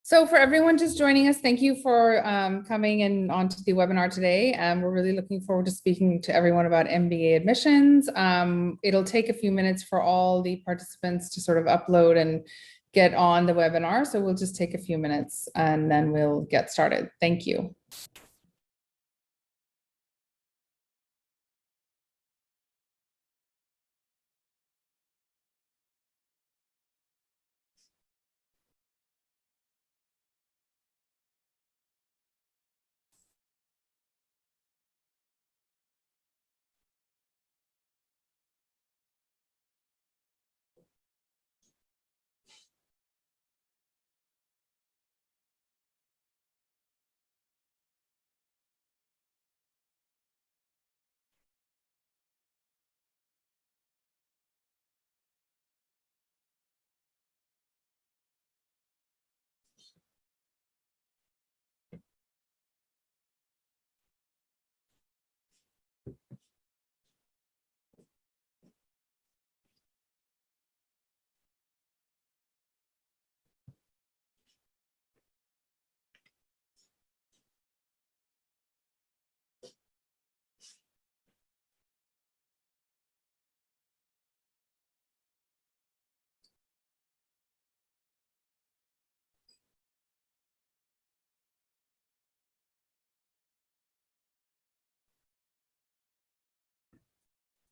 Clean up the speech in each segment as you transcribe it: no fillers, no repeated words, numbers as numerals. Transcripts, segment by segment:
So for everyone just joining us, thank you for coming in onto the webinar today. We're really looking forward to speaking to everyone about MBA admissions. It'll take a few minutes for all the participants to sort of upload and get on the webinar. So we'll just take a few minutes and then we'll get started. Thank you.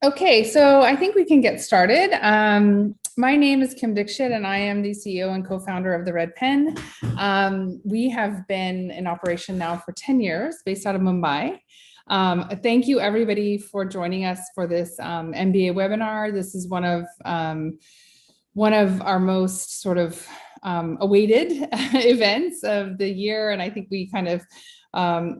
Okay, so I think we can get started. My name is Kim Dixit, and I am the CEO and co-founder of the Red Pen. We have been in operation now for 10 years, based out of Mumbai. Thank you, everybody, for joining us for this MBA webinar. This is one of our most sort of awaited events of the year, and I think we kind of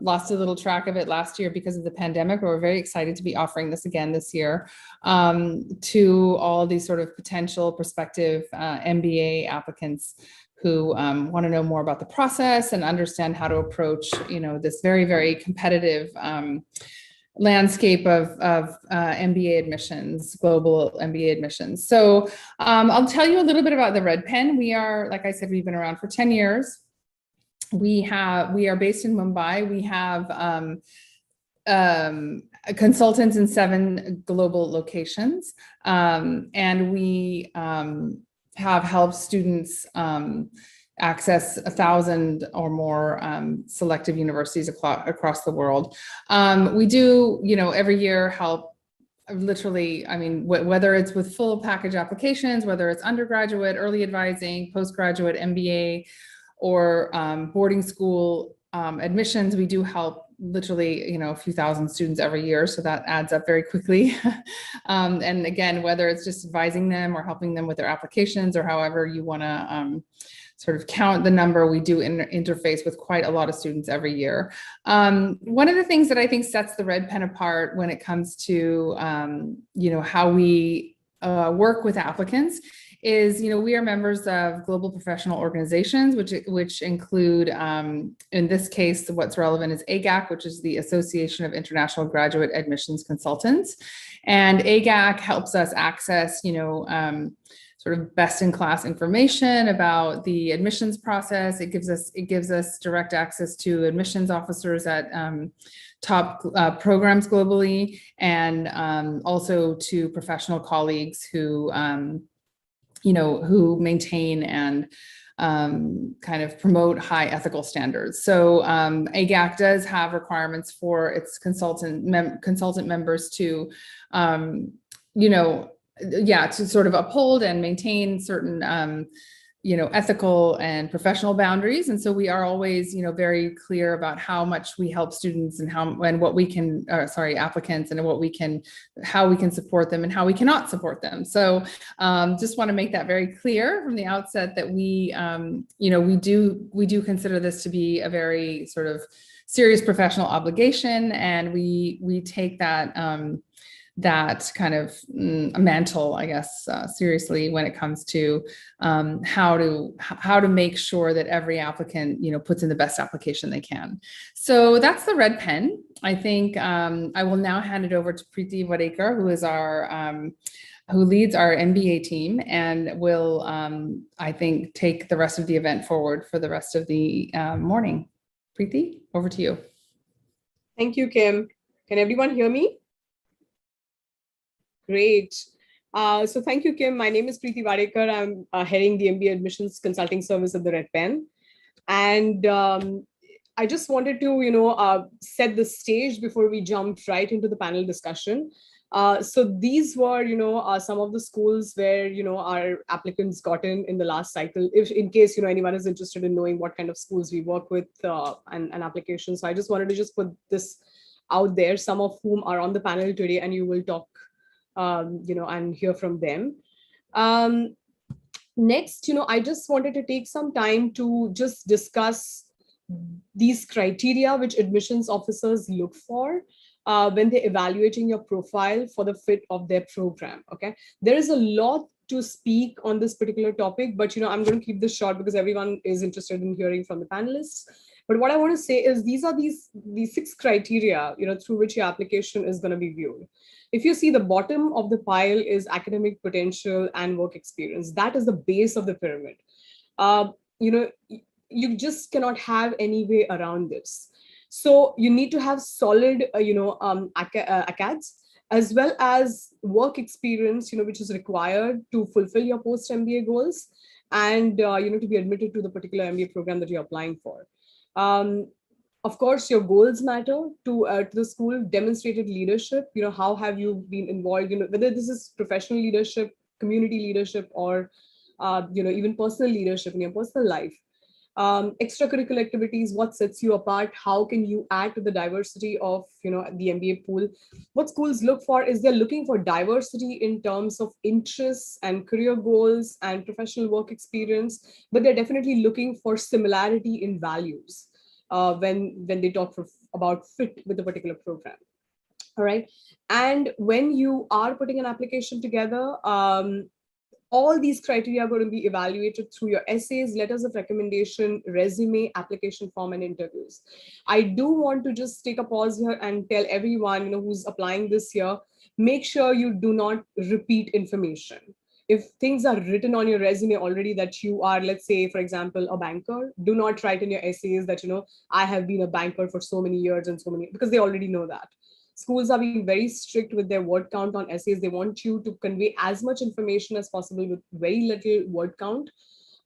lost a little track of it last year because of the pandemic, but we're very excited to be offering this again this year to all these sort of potential prospective MBA applicants who want to know more about the process and understand how to approach, this very, very competitive landscape of MBA admissions, global MBA admissions. So I'll tell you a little bit about the Red Pen. We are, like I said, we've been around for 10 years. We are based in Mumbai. We have consultants in 7 global locations, and we have helped students access 1,000 or more selective universities across the world. We do, every year help literally, I mean, whether it's with full package applications, whether it's undergraduate, early advising, postgraduate, MBA, or boarding school admissions, we do help literally, a few thousand students every year. So that adds up very quickly. And again, whether it's just advising them or helping them with their applications or however you want to sort of count the number, we do interface with quite a lot of students every year. One of the things that I think sets the Red Pen apart when it comes to, how we work with applicants is, we are members of global professional organizations, which include, in this case, what's relevant is AGAC, which is the Association of International Graduate Admissions Consultants. And AGAC helps us access, sort of best-in-class information about the admissions process. It gives us direct access to admissions officers at top programs globally, and also to professional colleagues who who maintain and kind of promote high ethical standards. So AGAC does have requirements for its consultant members to, to sort of uphold and maintain certain, ethical and professional boundaries. And so we are always, very clear about how much we help students and what we can, applicants, and how we can support them and how we cannot support them. So just want to make that very clear from the outset that we do consider this to be a very sort of serious professional obligation, and we take that kind of mantle, I guess, seriously when it comes to how to make sure that every applicant, puts in the best application they can. So that's the Red Pen. I think I will now hand it over to Preeti Wadekar, who is our who leads our MBA team and will, I think, take the rest of the event forward for the rest of the morning. Preeti, over to you. Thank you, Kim. Can everyone hear me? Great. So thank you, Kim. My name is Preeti Wadekar. I'm heading the MBA Admissions Consulting Service at the Red Pen. And I just wanted to, set the stage before we jumped right into the panel discussion. So these were, some of the schools where, our applicants got in the last cycle, if in case, anyone is interested in knowing what kind of schools we work with and applications. So I just wanted to just put this out there, some of whom are on the panel today, and you will talk, and hear from them. Next, I just wanted to take some time to just discuss these criteria which admissions officers look for when they're evaluating your profile for the fit of their program. Okay, there is a lot to speak on this particular topic, but I'm going to keep this short because everyone is interested in hearing from the panelists. But what I want to say is these are these 6 criteria, through which your application is going to be viewed. If you see, the bottom of the pile is academic potential and work experience. That is the base of the pyramid. You just cannot have any way around this. So you need to have solid, ACADS, as well as work experience, which is required to fulfill your post-MBA goals and, to be admitted to the particular MBA program that you're applying for. Of course, your goals matter to the school. Demonstrated leadership, how have you been involved, whether this is professional leadership, community leadership, or, even personal leadership in your personal life. Extracurricular activities, what sets you apart, how can you add to the diversity of the MBA pool. What schools look for is they're looking for diversity in terms of interests and career goals and professional work experience, but they're definitely looking for similarity in values when they talk about fit with a particular program. All right, and when you are putting an application together, all these criteria are going to be evaluated through your essays, letters of recommendation, resume, application form, and interviews. I do want to just take a pause here and tell everyone who's applying this year, make sure you do not repeat information. If things are written on your resume already that you are, let's say, for example, a banker, do not write in your essays that, I have been a banker for so many years and so many, because they already know that. Schools are being very strict with their word count on essays. They want you to convey as much information as possible with very little word count.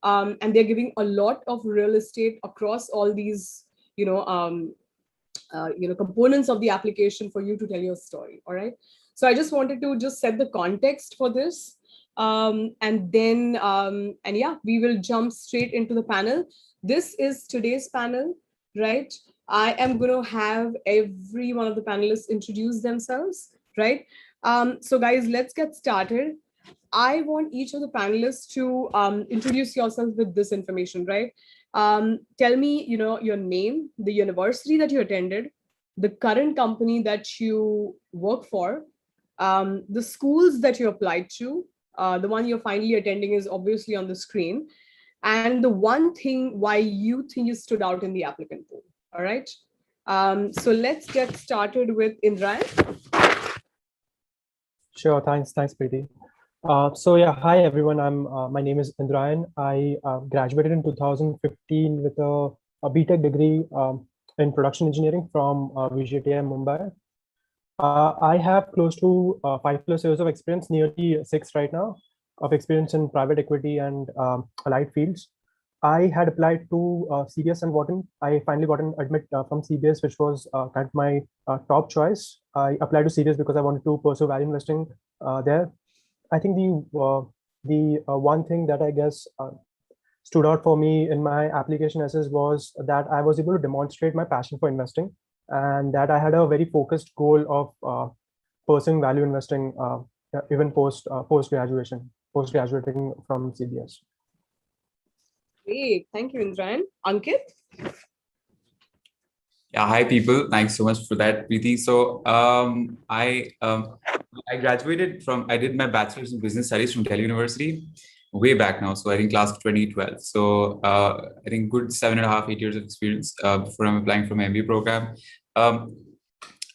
And they're giving a lot of real estate across all these, components of the application for you to tell your story. All right. So I just wanted to just set the context for this. And yeah, we will jump straight into the panel. This is today's panel, right? I am going to have every one of the panelists introduce themselves, right? So guys, let's get started. I want each of the panelists to introduce yourself with this information, right? Tell me, your name, the university that you attended, the current company that you work for, the schools that you applied to. The one you're finally attending is obviously on the screen. And the one thing why you think you stood out in the applicant pool. All right. So let's get started with Indrayan. Sure. Thanks, Preeti. So yeah, hi everyone. My name is Indrayan. I graduated in 2015 with a BTech degree in production engineering from VJTI Mumbai. I have close to 5+ years of experience, nearly 6 right now, of experience in private equity and allied fields. I had applied to CBS and Wharton. I finally got an admit from CBS, which was kind of my top choice. I applied to CBS because I wanted to pursue value investing there. I think the one thing that I guess stood out for me in my application essays was that I was able to demonstrate my passion for investing, and that I had a very focused goal of pursuing value investing even post-graduating from CBS. Great, thank you, Indrayan. Ankit? Yeah, hi people. Thanks so much for that, Preeti. So I did my bachelor's in business studies from Delhi University way back now. So I think class of 2012. So I think good 7.5, 8 years of experience before I'm applying for my MBA program.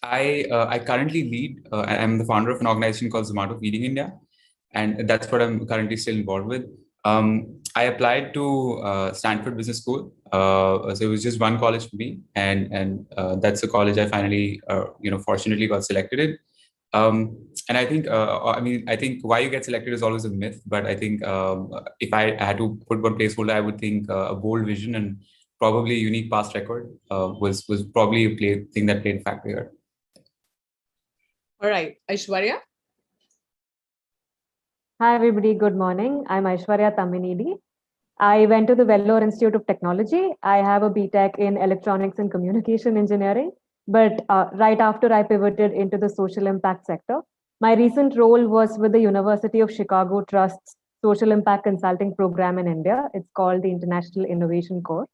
I currently lead, I'm the founder of an organization called Zomato Feeding India. and that's what I'm currently still involved with. I applied to Stanford Business School. So it was just one college for me, and that's the college I finally, fortunately got selected in. And I think, I think why you get selected is always a myth, but I think if I had to put one placeholder, I would think a bold vision and probably a unique past record was probably a thing that played a factor here. All right, Aishwarya. Hi, everybody. Good morning. I'm Aishwarya Taminidi. I went to the Vellore Institute of Technology. I have a BTech in Electronics and Communication Engineering. But right after I pivoted into the social impact sector, my recent role was with the University of Chicago Trust's Social Impact Consulting Program in India. It's called the International Innovation Core.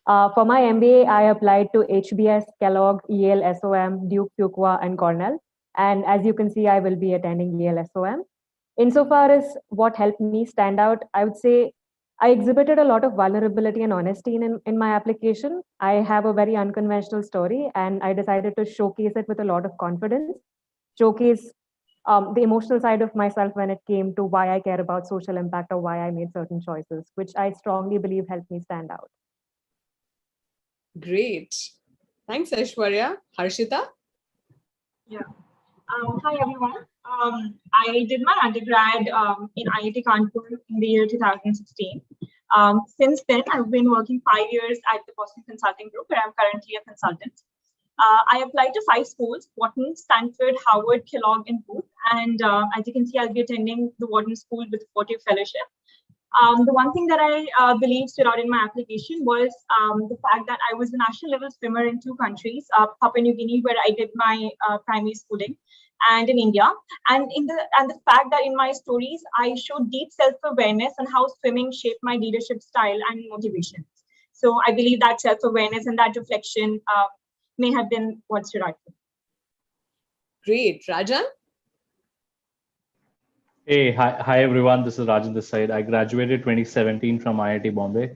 For my MBA, I applied to HBS, Kellogg, Yale SOM, Duke, Fuqua, and Cornell. And as you can see, I will be attending Yale SOM. Insofar as what helped me stand out, I would say I exhibited a lot of vulnerability and honesty in my application. I have a very unconventional story, and I decided to showcase it with a lot of confidence, showcase the emotional side of myself when it came to why I care about social impact or why I made certain choices, which I strongly believe helped me stand out. Great. Thanks, Aishwarya. Harshita? Yeah. Hi, everyone. I did my undergrad in IIT Kanpur in the year 2016. Since then, I've been working 5 years at the Boston Consulting Group, where I'm currently a consultant. I applied to 5 schools: Wharton, Stanford, Harvard, Kellogg, and Booth. And as you can see, I'll be attending the Wharton School with a 4-year fellowship. The one thing that I believe stood out in my application was the fact that I was a national level swimmer in 2 countries, Papua New Guinea, where I did my primary schooling, and in India. And the fact that in my stories, I showed deep self-awareness and how swimming shaped my leadership style and motivations. So I believe that self-awareness and that reflection may have been what stood out. Great. Rajan? Hey, hi everyone. This is Rajan this side. I graduated 2017 from IIT Bombay.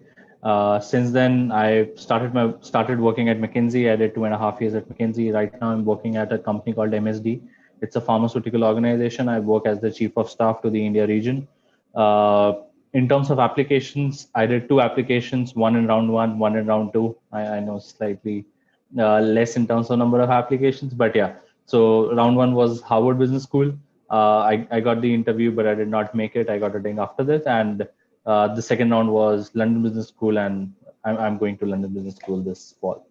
Since then, I started working at McKinsey. I did 2.5 years at McKinsey. Right now, I'm working at a company called MSD. It's a pharmaceutical organization. I work as the chief of staff to the India region. In terms of applications, I did 2 applications, one in round 1, one in round 2. I know slightly less in terms of number of applications, but yeah. So round 1 was Harvard Business School. I got the interview, but I did not make it. I got a ding after this. And the second round was London Business School, and I'm going to London Business School this fall.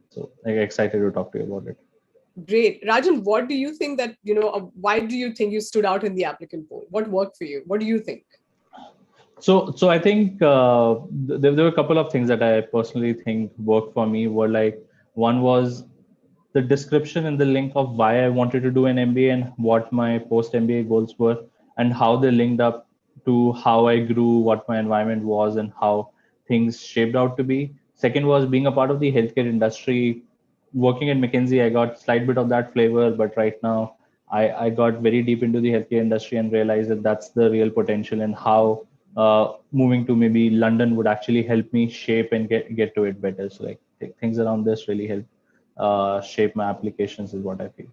So I'm excited to talk to you about it. Great. Rajan, what do you think that, why do you think you stood out in the applicant pool? What worked for you? What do you think? So I think there were a couple of things that I personally think worked for me. Were like, one was the description and the link of why I wanted to do an MBA and what my post-MBA goals were, and how they linked up to how I grew, what my environment was, and how things shaped out to be. Second was being a part of the healthcare industry. Working at McKinsey, I got a slight bit of that flavor, but right now I got very deep into the healthcare industry and realized that that's the real potential, and how moving to maybe London would actually help me shape and get to it better. So like things around this really help shape my applications is what I feel.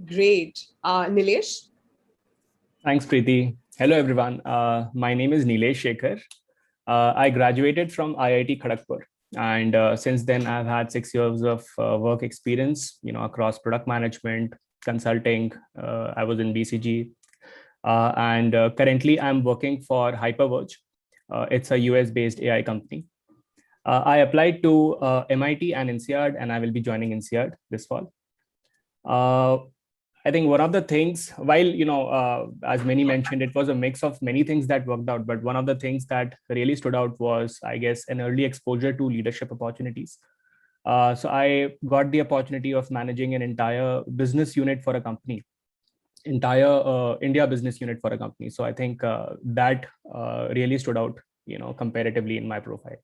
Great. Nilesh? Thanks, Preeti. Hello, everyone. My name is Nilesh Shekhar. I graduated from IIT Kharagpur. And since then, I've had 6 years of work experience, across product management, consulting. I was in BCG. And currently, I'm working for Hyperverge. It's a US-based AI company. I applied to MIT and INSEAD, and I will be joining INSEAD this fall. I think one of the things, while, as many mentioned, it was a mix of many things that worked out. But one of the things that really stood out was, I guess, an early exposure to leadership opportunities. So I got the opportunity of managing an entire business unit for a company, entire India business unit for a company. So I think that really stood out, comparatively in my profile.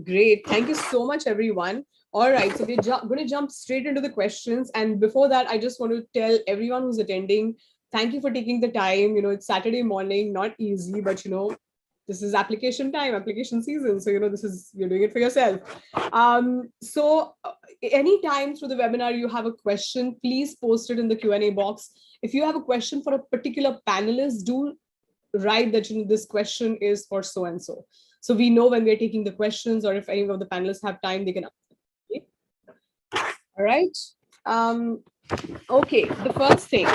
Great. Thank you so much, everyone. All right, so we're going to jump straight into the questions. And before that, I just want to tell everyone who's attending, thank you for taking the time. It's Saturday morning, not easy, but this is application time, application season. So, you're doing it for yourself. So anytime through the webinar you have a question, please post it in the Q&A box. If you have a question for a particular panelist, do write that this question is for so and so. So we know when we're taking the questions, or if any of the panelists have time, they can. Okay. All right. Okay, the first thing.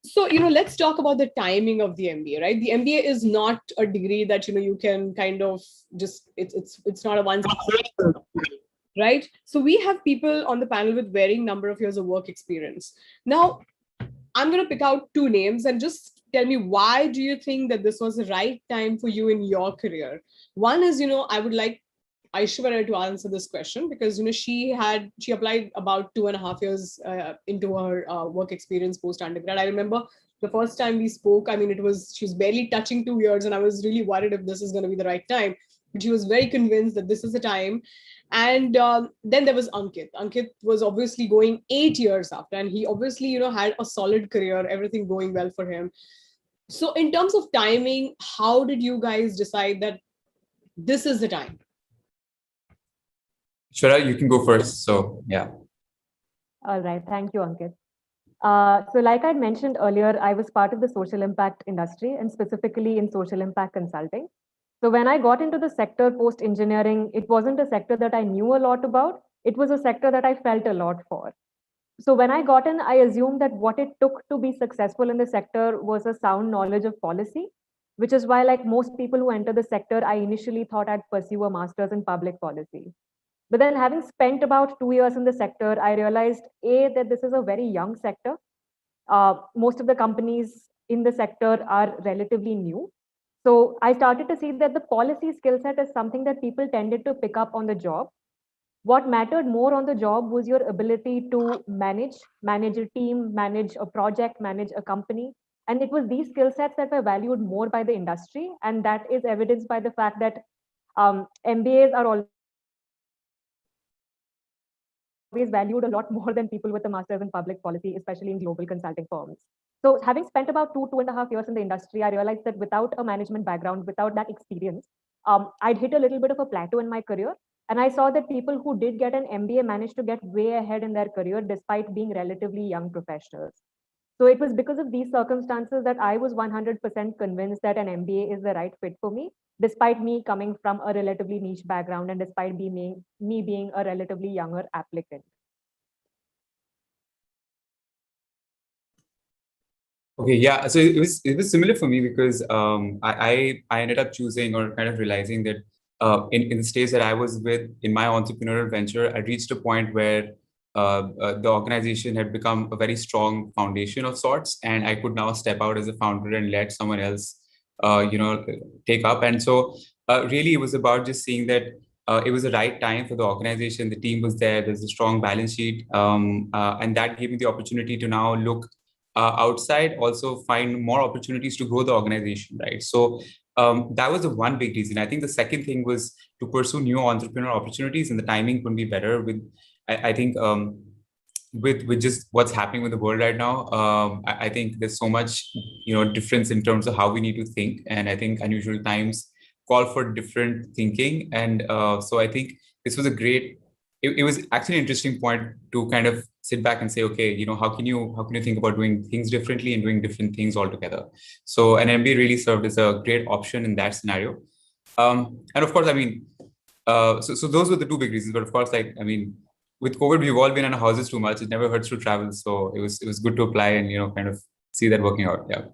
So, let's talk about the timing of the MBA, right? The MBA is not a degree that, you can kind of just, it's not a one, right? So we have people on the panel with varying number of years of work experience. Now, I'm going to pick out two names and just tell me, why do you think that this was the right time for you in your career? One is, I would like Aishwarya to answer this question, because she applied about 2.5 years into her work experience post undergrad. I remember the first time we spoke, I mean, she was barely touching 2 years, and I was really worried if this is going to be the right time. But she was very convinced that this is the time. And then there was Ankit. Ankit was obviously going 8 years after, and he obviously had a solid career, everything going well for him. So in terms of timing, how did you guys decide that this is the time? Shweta, you can go first. So, yeah. All right. Thank you, Ankit. So like I mentioned earlier, I was part of the social impact industry, and specifically in social impact consulting. So when I got into the sector post-engineering, it wasn't a sector that I knew a lot about. It was a sector that I felt a lot for. So when I got in, I assumed that what it took to be successful in the sector was a sound knowledge of policy, which is why, like most people who enter the sector, I initially thought I'd pursue a master's in public policy. But then, having spent about 2 years in the sector, I realized, A, that this is a very young sector. Most of the companies in the sector are relatively new. So I started to see that the policy skill set is something that people tended to pick up on the job. What mattered more on the job was your ability to manage a team, manage a project, manage a company. And it was these skill sets that were valued more by the industry. And that is evidenced by the fact that MBAs are always valued a lot more than people with a master's in public policy, especially in global consulting firms. So having spent about 2.5 years in the industry, I realized that without a management background, without that experience, I'd hit a little bit of a plateau in my career. And I saw that people who did get an MBA managed to get way ahead in their career despite being relatively young professionals. So it was because of these circumstances that I was 100% convinced that an MBA is the right fit for me, despite me coming from a relatively niche background and despite me being a relatively younger applicant. Okay, yeah. So it was similar for me, because I ended up choosing, or kind of realizing that in the stage that I was with in my entrepreneurial venture, I reached a point where the organization had become a very strong foundation of sorts, and I could now step out as a founder and let someone else take up. And so really it was about just seeing that it was the right time for the organization. The team was there's a strong balance sheet, and that gave me the opportunity to now look outside, also find more opportunities to grow the organization, right? So that was the one big reason. I think the second thing was to pursue new entrepreneurial opportunities, and the timing couldn't be better. I think with just what's happening with the world right now, I think there's so much difference in terms of how we need to think, and I think unusual times call for different thinking. And so I think this was a great. It was actually an interesting point to kind of sit back and say, okay, how can you think about doing things differently and doing different things altogether? So an MBA really served as a great option in that scenario. And of course, I mean, so those were the two big reasons. But of course, with COVID, we've all been in our houses too much. It never hurts to travel. So it was good to apply and kind of see that working out. Yeah.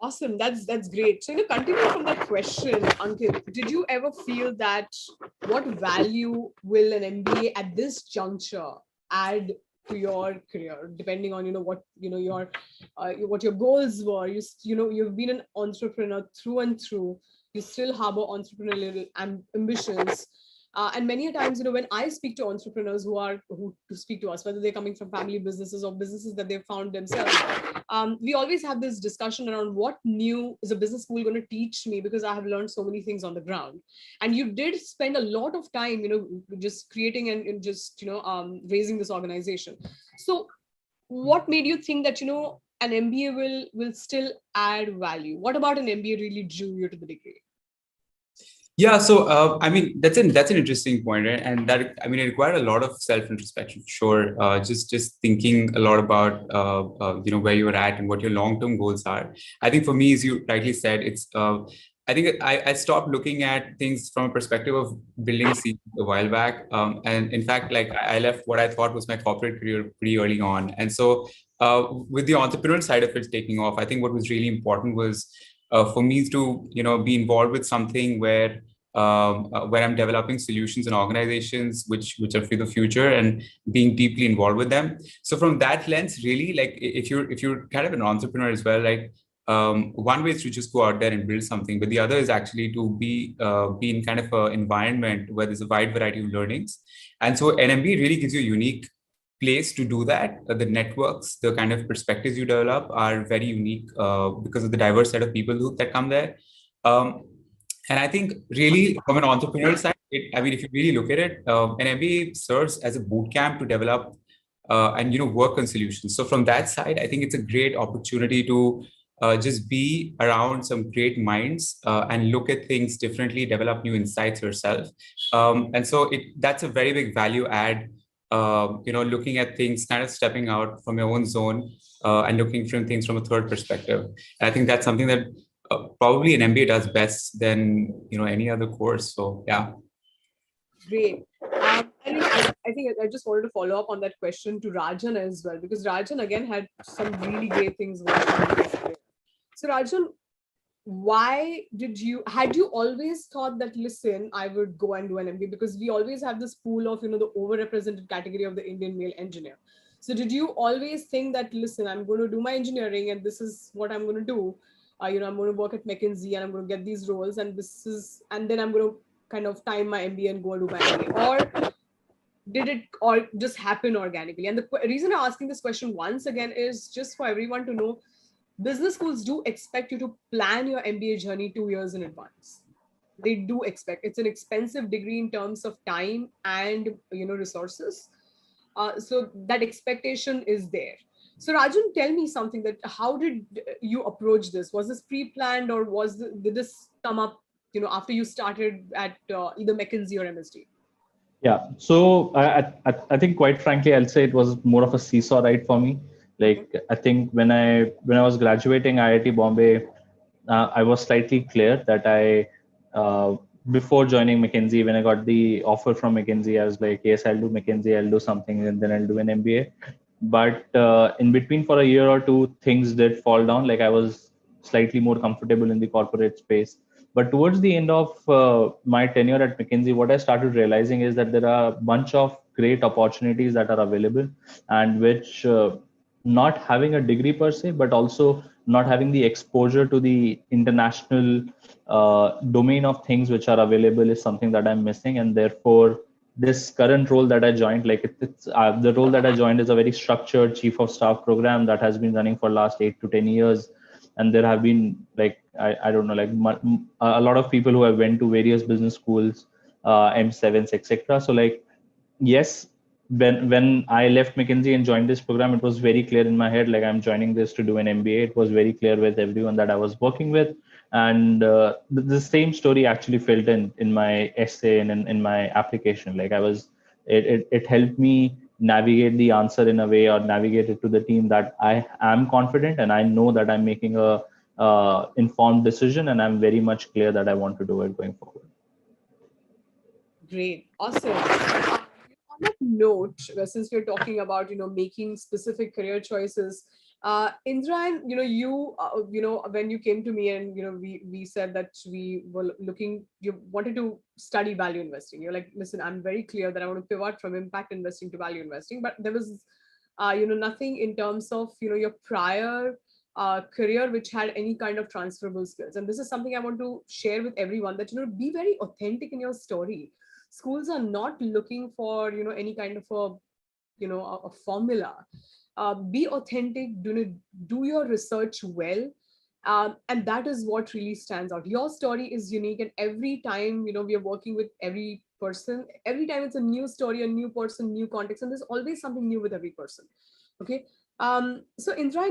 Awesome. That's great. So, continue from that question, Ankit, did you ever feel that what value will an MBA at this juncture add to your career, depending on, what, what your goals were? You've been an entrepreneur through and through. You still harbor entrepreneurial ambitions. And many a times, when I speak to entrepreneurs who speak to us, whether they're coming from family businesses or businesses that they've found themselves, we always have this discussion around what new is a business school going to teach me, because I have learned so many things on the ground. And you did spend a lot of time, just creating and just, raising this organization. So what made you think that, an MBA will still add value? What about an MBA really drew you to the degree? Yeah, so I mean that's an interesting point, right? And that, I mean, it required a lot of self-introspection, sure. Just thinking a lot about where you're at and what your long-term goals are. I think for me, as you rightly said, it's I think I stopped looking at things from a perspective of building a CV a while back. And in fact, like I left what I thought was my corporate career pretty early on, and so with the entrepreneurial side of it taking off, I think what was really important was for me to be involved with something where I'm developing solutions and organizations which are for the future and being deeply involved with them. So from that lens, really, like if you're kind of an entrepreneur as well, like one way is to just go out there and build something, but the other is actually to be in kind of an environment where there's a wide variety of learnings. And so NMB really gives you a unique place to do that. The networks, the kind of perspectives you develop are very unique because of the diverse set of people that come there. Um, and I think really from an entrepreneurial side, I mean, if you really look at it, an MBA serves as a boot camp to develop and work on solutions. So from that side, I think it's a great opportunity to just be around some great minds and look at things differently, develop new insights yourself. And so that's a very big value add. Looking at things, kind of stepping out from your own zone and looking from things from a third perspective. And I think that's something that probably an MBA does best than any other course. So yeah. Great. I think I just wanted to follow up on that question to Rajan as well, because Rajan again had some really great things going on. So Rajan, had you always thought that, listen, I would go and do an MBA? Because we always have this pool of, the overrepresented category of the Indian male engineer. So did you always think that, listen, I'm going to do my engineering and this is what I'm going to do? I'm going to work at McKinsey and I'm going to get these roles and then I'm going to kind of time my MBA and go and do my MBA? Or did it all just happen organically? And the reason I'm asking this question once again is just for everyone to know, business schools do expect you to plan your MBA journey 2 years in advance. They do expect. It's an expensive degree in terms of time and resources. So that expectation is there. So Rajan, tell me something, that how did you approach this? Was this pre-planned, or did this come up after you started at either McKinsey or MSD? Yeah, so I think quite frankly, I'll say it was more of a seesaw ride for me. Like I think when I was graduating IIT Bombay, I was slightly clear that before joining McKinsey, when I got the offer from McKinsey, I was like, yes, I'll do McKinsey, I'll do something, and then I'll do an MBA. But in between, for a year or two, things did fall down. Like I was slightly more comfortable in the corporate space. But towards the end of my tenure at McKinsey, what I started realizing is that there are a bunch of great opportunities that are available, and which not having a degree per se, but also not having the exposure to the international domain of things which are available is something that I'm missing. And therefore, this current role that I joined, like it's the role that I joined is a very structured chief of staff program that has been running for last 8 to 10 years. And there have been like, I don't know, like a lot of people who have went to various business schools, M7s, etc. So like, yes, when I left McKinsey and joined this program, it was very clear in my head, like I'm joining this to do an MBA. It was very clear with everyone that I was working with. And the same story actually felt in my essay and in my application. Like it helped me navigate the answer in a way, or navigate it to the team, that I am confident and I know that I'm making a informed decision, and I'm very much clear that I want to do it going forward. Great, awesome. On that note, since we're talking about making specific career choices, Indra, you when you came to me and we said that we were you wanted to study value investing. You're like, listen, I'm very clear that I want to pivot from impact investing to value investing, but there was nothing in terms of your prior career which had any kind of transferable skills. And this is something I want to share with everyone, that be very authentic in your story. Schools are not looking for any kind of a formula. Be authentic, do your research well, and that is what really stands out. Your story is unique, and every time we are working with every person, every time it's a new story, a new person, new context, and there's always something new with every person. Okay. So Indra,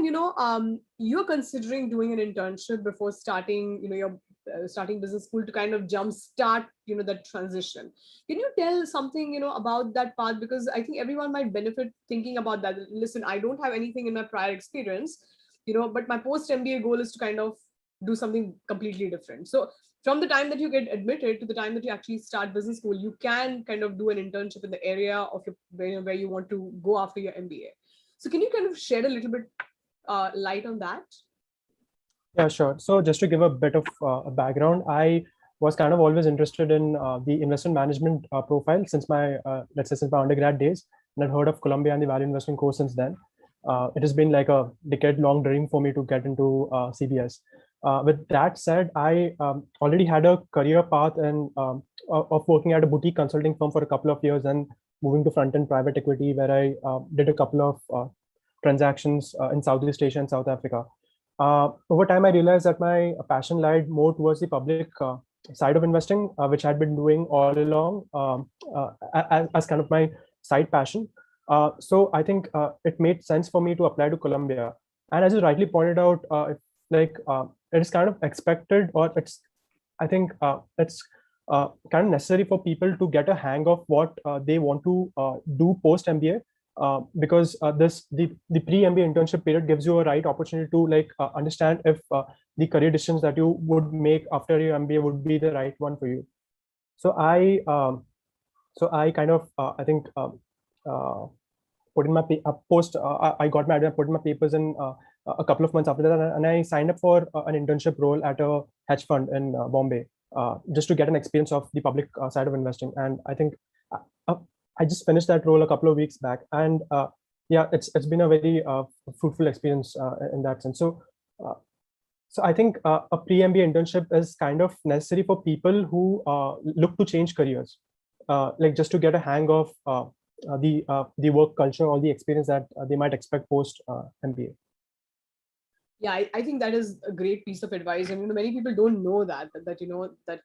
you're considering doing an internship before starting your starting business school to kind of jumpstart, that transition. Can you tell something, about that path? Because I think everyone might benefit thinking about that. Listen, I don't have anything in my prior experience, but my post MBA goal is to kind of do something completely different. So from the time that you get admitted to the time that you actually start business school, you can kind of do an internship in the area of where you want to go after your MBA. So can you kind of shed a little bit light on that? Yeah, sure. So just to give a bit of a background, I was kind of always interested in the investment management profile since my, let's say, since my undergrad days, and I'd heard of Columbia and the value investing course since then. It has been like a decade-long dream for me to get into CBS. With that said, I already had a career path and of working at a boutique consulting firm for a couple of years and moving to front-end private equity, where I did a couple of transactions in Southeast Asia and South Africa. Over time, I realized that my passion lied more towards the public side of investing, which I'd been doing all along as kind of my side passion. So I think it made sense for me to apply to Columbia. And as you rightly pointed out, it is kind of expected, or it's, I think it's kind of necessary for people to get a hang of what they want to do post MBA. Because the pre-MBA internship period gives you a right opportunity to understand if the career decisions that you would make after your MBA would be the right one for you. So I kind of I think put in my I got my idea, put in my papers in a couple of months after that, and I signed up for an internship role at a hedge fund in Bombay, just to get an experience of the public side of investing. And I think I just finished that role a couple of weeks back, and yeah, it's been a very fruitful experience in that sense. So I think a pre-MBA internship is kind of necessary for people who look to change careers, like just to get a hang of the work culture or the experience that they might expect post MBA. Yeah, I think that is a great piece of advice, and many people don't know that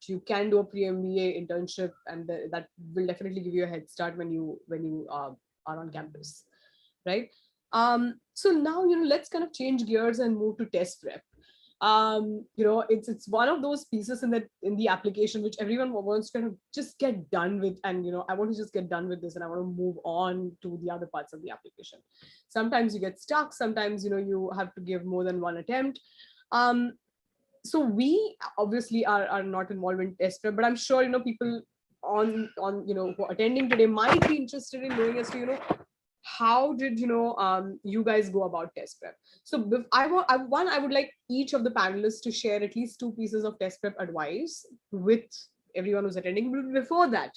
you can do a pre-MBA internship, and that will definitely give you a head start when you are on campus, right? So now let's kind of change gears and move to test prep. It's one of those pieces in the application which everyone wants to kind of just get done with, and I want to just get done with this and I want to move on to the other parts of the application. Sometimes you get stuck, sometimes you have to give more than one attempt. So we obviously are not involved in test prep, but I'm sure people on who are attending today might be interested in knowing as to how did you guys go about test prep. So I would like each of the panelists to share at least 2 pieces of test prep advice with everyone who's attending. But before that,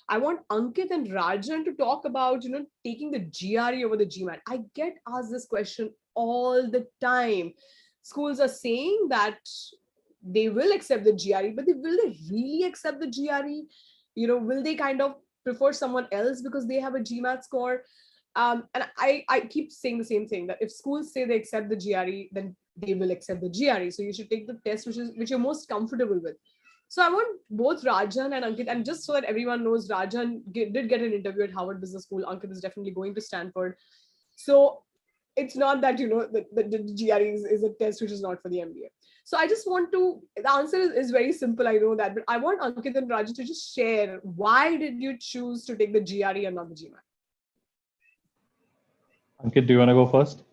I want Ankit and Rajan to talk about taking the GRE over the GMAT. I get asked this question all the time. Schools are saying that they will accept the GRE, but will they really accept the GRE? Will they kind of prefer someone else because they have a GMAT score? And I keep saying the same thing, that if schools say they accept the GRE, then they will accept the GRE. So you should take the test which you're most comfortable with. So I want both Rajan and Ankit, and just so that everyone knows, Rajan did get an interview at Harvard Business School. Ankit is definitely going to Stanford. So it's not that, the GRE is a test which is not for the MBA. So I just want the answer is very simple, I know that, but I want Ankit and Rajan to just share, why did you choose to take the GRE and not the GMAT? Ankit, do you want to go first?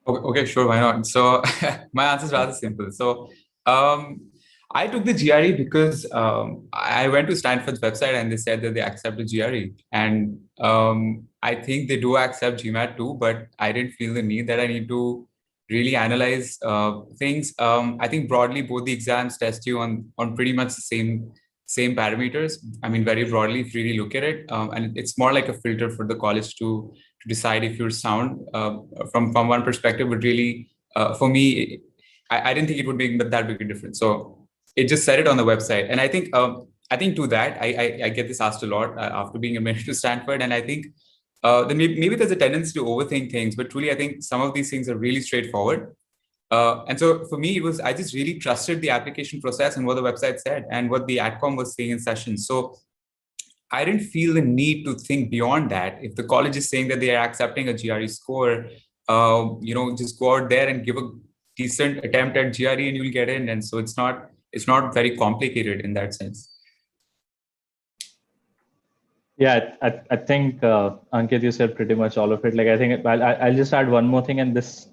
Okay, sure, why not? So my answer is rather simple. So I took the GRE because I went to Stanford's website and they said that they accept the GRE. And I think they do accept GMAT too, but I didn't feel the need that I need to really analyze things. I think broadly, both the exams test you on pretty much the same parameters. I mean, very broadly, if you really look at it. And it's more like a filter for the college to decide if you're sound from one perspective, but really, for me, I didn't think it would make that big a difference. So it just said it on the website. And I think to that, I get this asked a lot after being admitted to Stanford. And I think then maybe there's a tendency to overthink things, but truly, I think some of these things are really straightforward. And so for me, I just really trusted the application process and what the website said and what the AdCom was saying in session. So I didn't feel the need to think beyond that. If the college is saying that they are accepting a GRE score, just go out there and give a decent attempt at GRE and you'll get in. And so it's not it's not very complicated in that sense. Yeah, I think Ankit, you said pretty much all of it. Like, I think I'll just add one more thing, and this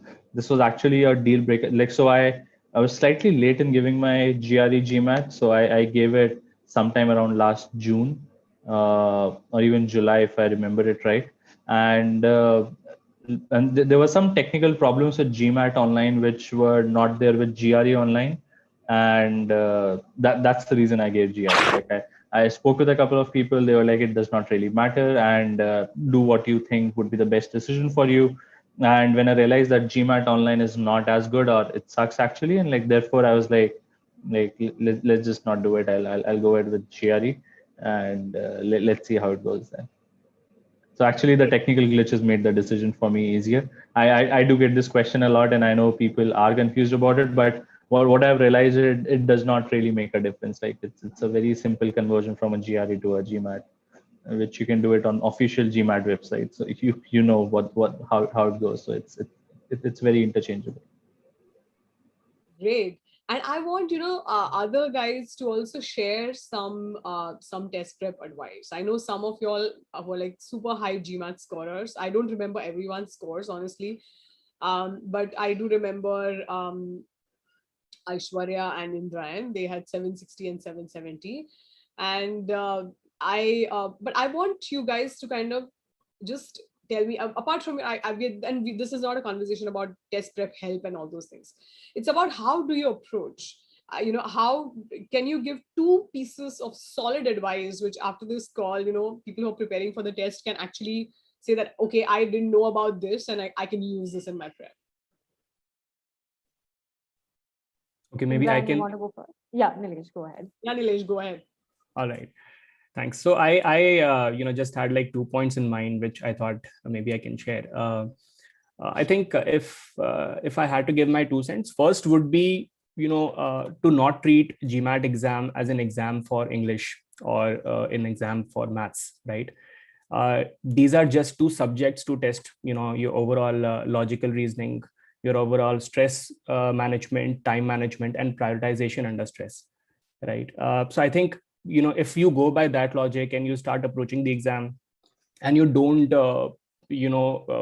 was actually a deal breaker. Like, so I was slightly late in giving my GRE GMAT, so I gave it sometime around last June or even July, if I remember it right. And there were some technical problems with GMAT online which were not there with GRE online, and that's the reason I gave GRE. Like, I spoke with a couple of people. They were like, it does not really matter, and do what you think would be the best decision for you. And when I realized that GMAT online is not as good, or it sucks actually, and like therefore I was like let's just not do it. I'll go ahead with GRE, and let's see how it goes then. So actually, the technical glitches made the decision for me easier. I do get this question a lot, and I know people are confused about it, but what I've realized, it does not really make a difference. Like, it's a very simple conversion from a GRE to a GMAT, which you can do it on official GMAT website. So if you know how it goes, so it's very interchangeable. Great. And I want, other guys to also share some test prep advice. I know some of y'all were like super high GMAT scorers. I don't remember everyone's scores, honestly. But I do remember Aishwarya and Indrayan. They had 760 and 770. And but I want you guys to kind of just tell me, apart from this is not a conversation about test prep help and all those things. It's about how do you approach, how can you give 2 pieces of solid advice, which after this call, people who are preparing for the test can actually say that, okay, I didn't know about this and I can use this in my prep. Okay, maybe I can. Want to go first? Yeah, Nilesh, go ahead. Yeah, Nilesh, go ahead. All right. Thanks. So I just had like 2 points in mind, which I thought maybe I can share. I think if I had to give my 2 cents, first would be, to not treat GMAT exam as an exam for English or an exam for maths, right? These are just 2 subjects to test, your overall logical reasoning, your overall stress management, time management, and prioritization under stress, right? So I think, if you go by that logic and you start approaching the exam and you don't,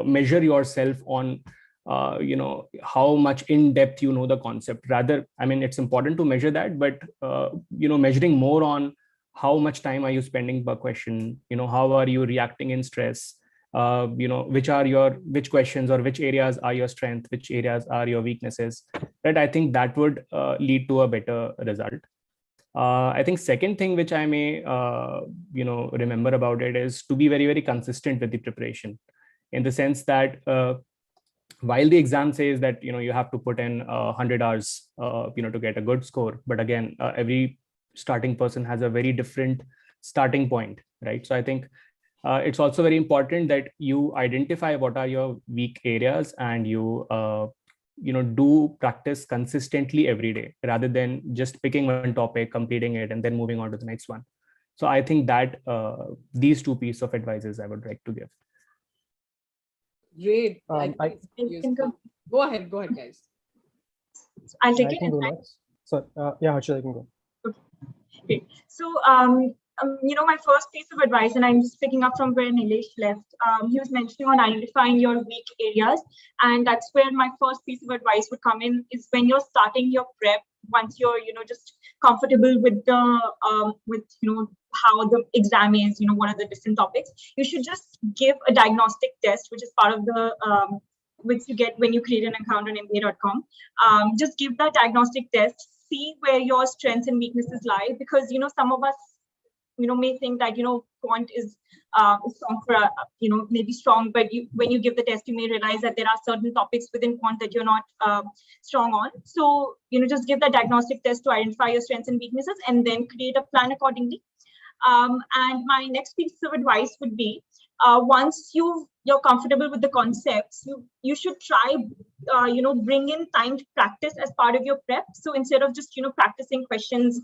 measure yourself on, how much in depth the concept. Rather, I mean, it's important to measure that, but, measuring more on how much time are you spending per question, how are you reacting in stress, which questions or which areas are your strength, which areas are your weaknesses, right? I think that would lead to a better result. I think second thing which I may, remember about it is to be very, very consistent with the preparation, in the sense that while the exam says that, you have to put in 100 hours, to get a good score. But again, every starting person has a very different starting point, right? So I think it's also very important that you identify what are your weak areas and you, do practice consistently every day, rather than just picking one topic, completing it, and then moving on to the next one. So I think that these 2 pieces of advices I would like to give. Great. Go ahead, guys. I'll take it. So yeah, Harshit, I can go. Okay. So my first piece of advice, and I'm just picking up from where Nilesh left, he was mentioning on identifying your weak areas. And that's where my first piece of advice would come in, is when you're starting your prep, once you're, just comfortable with the, how the exam is, what are the different topics, you should just give a diagnostic test, which is part of the, which you get when you create an account on MBA.com. Just give that diagnostic test, see where your strengths and weaknesses lie, because, some of us, may think that, quant is strong for, maybe strong, but when you give the test, you may realize that there are certain topics within quant that you're not strong on. So, just give that diagnostic test to identify your strengths and weaknesses, and then create a plan accordingly. And my next piece of advice would be, once you've you're comfortable with the concepts, you should try, bring in timed practice as part of your prep. So instead of just, practicing questions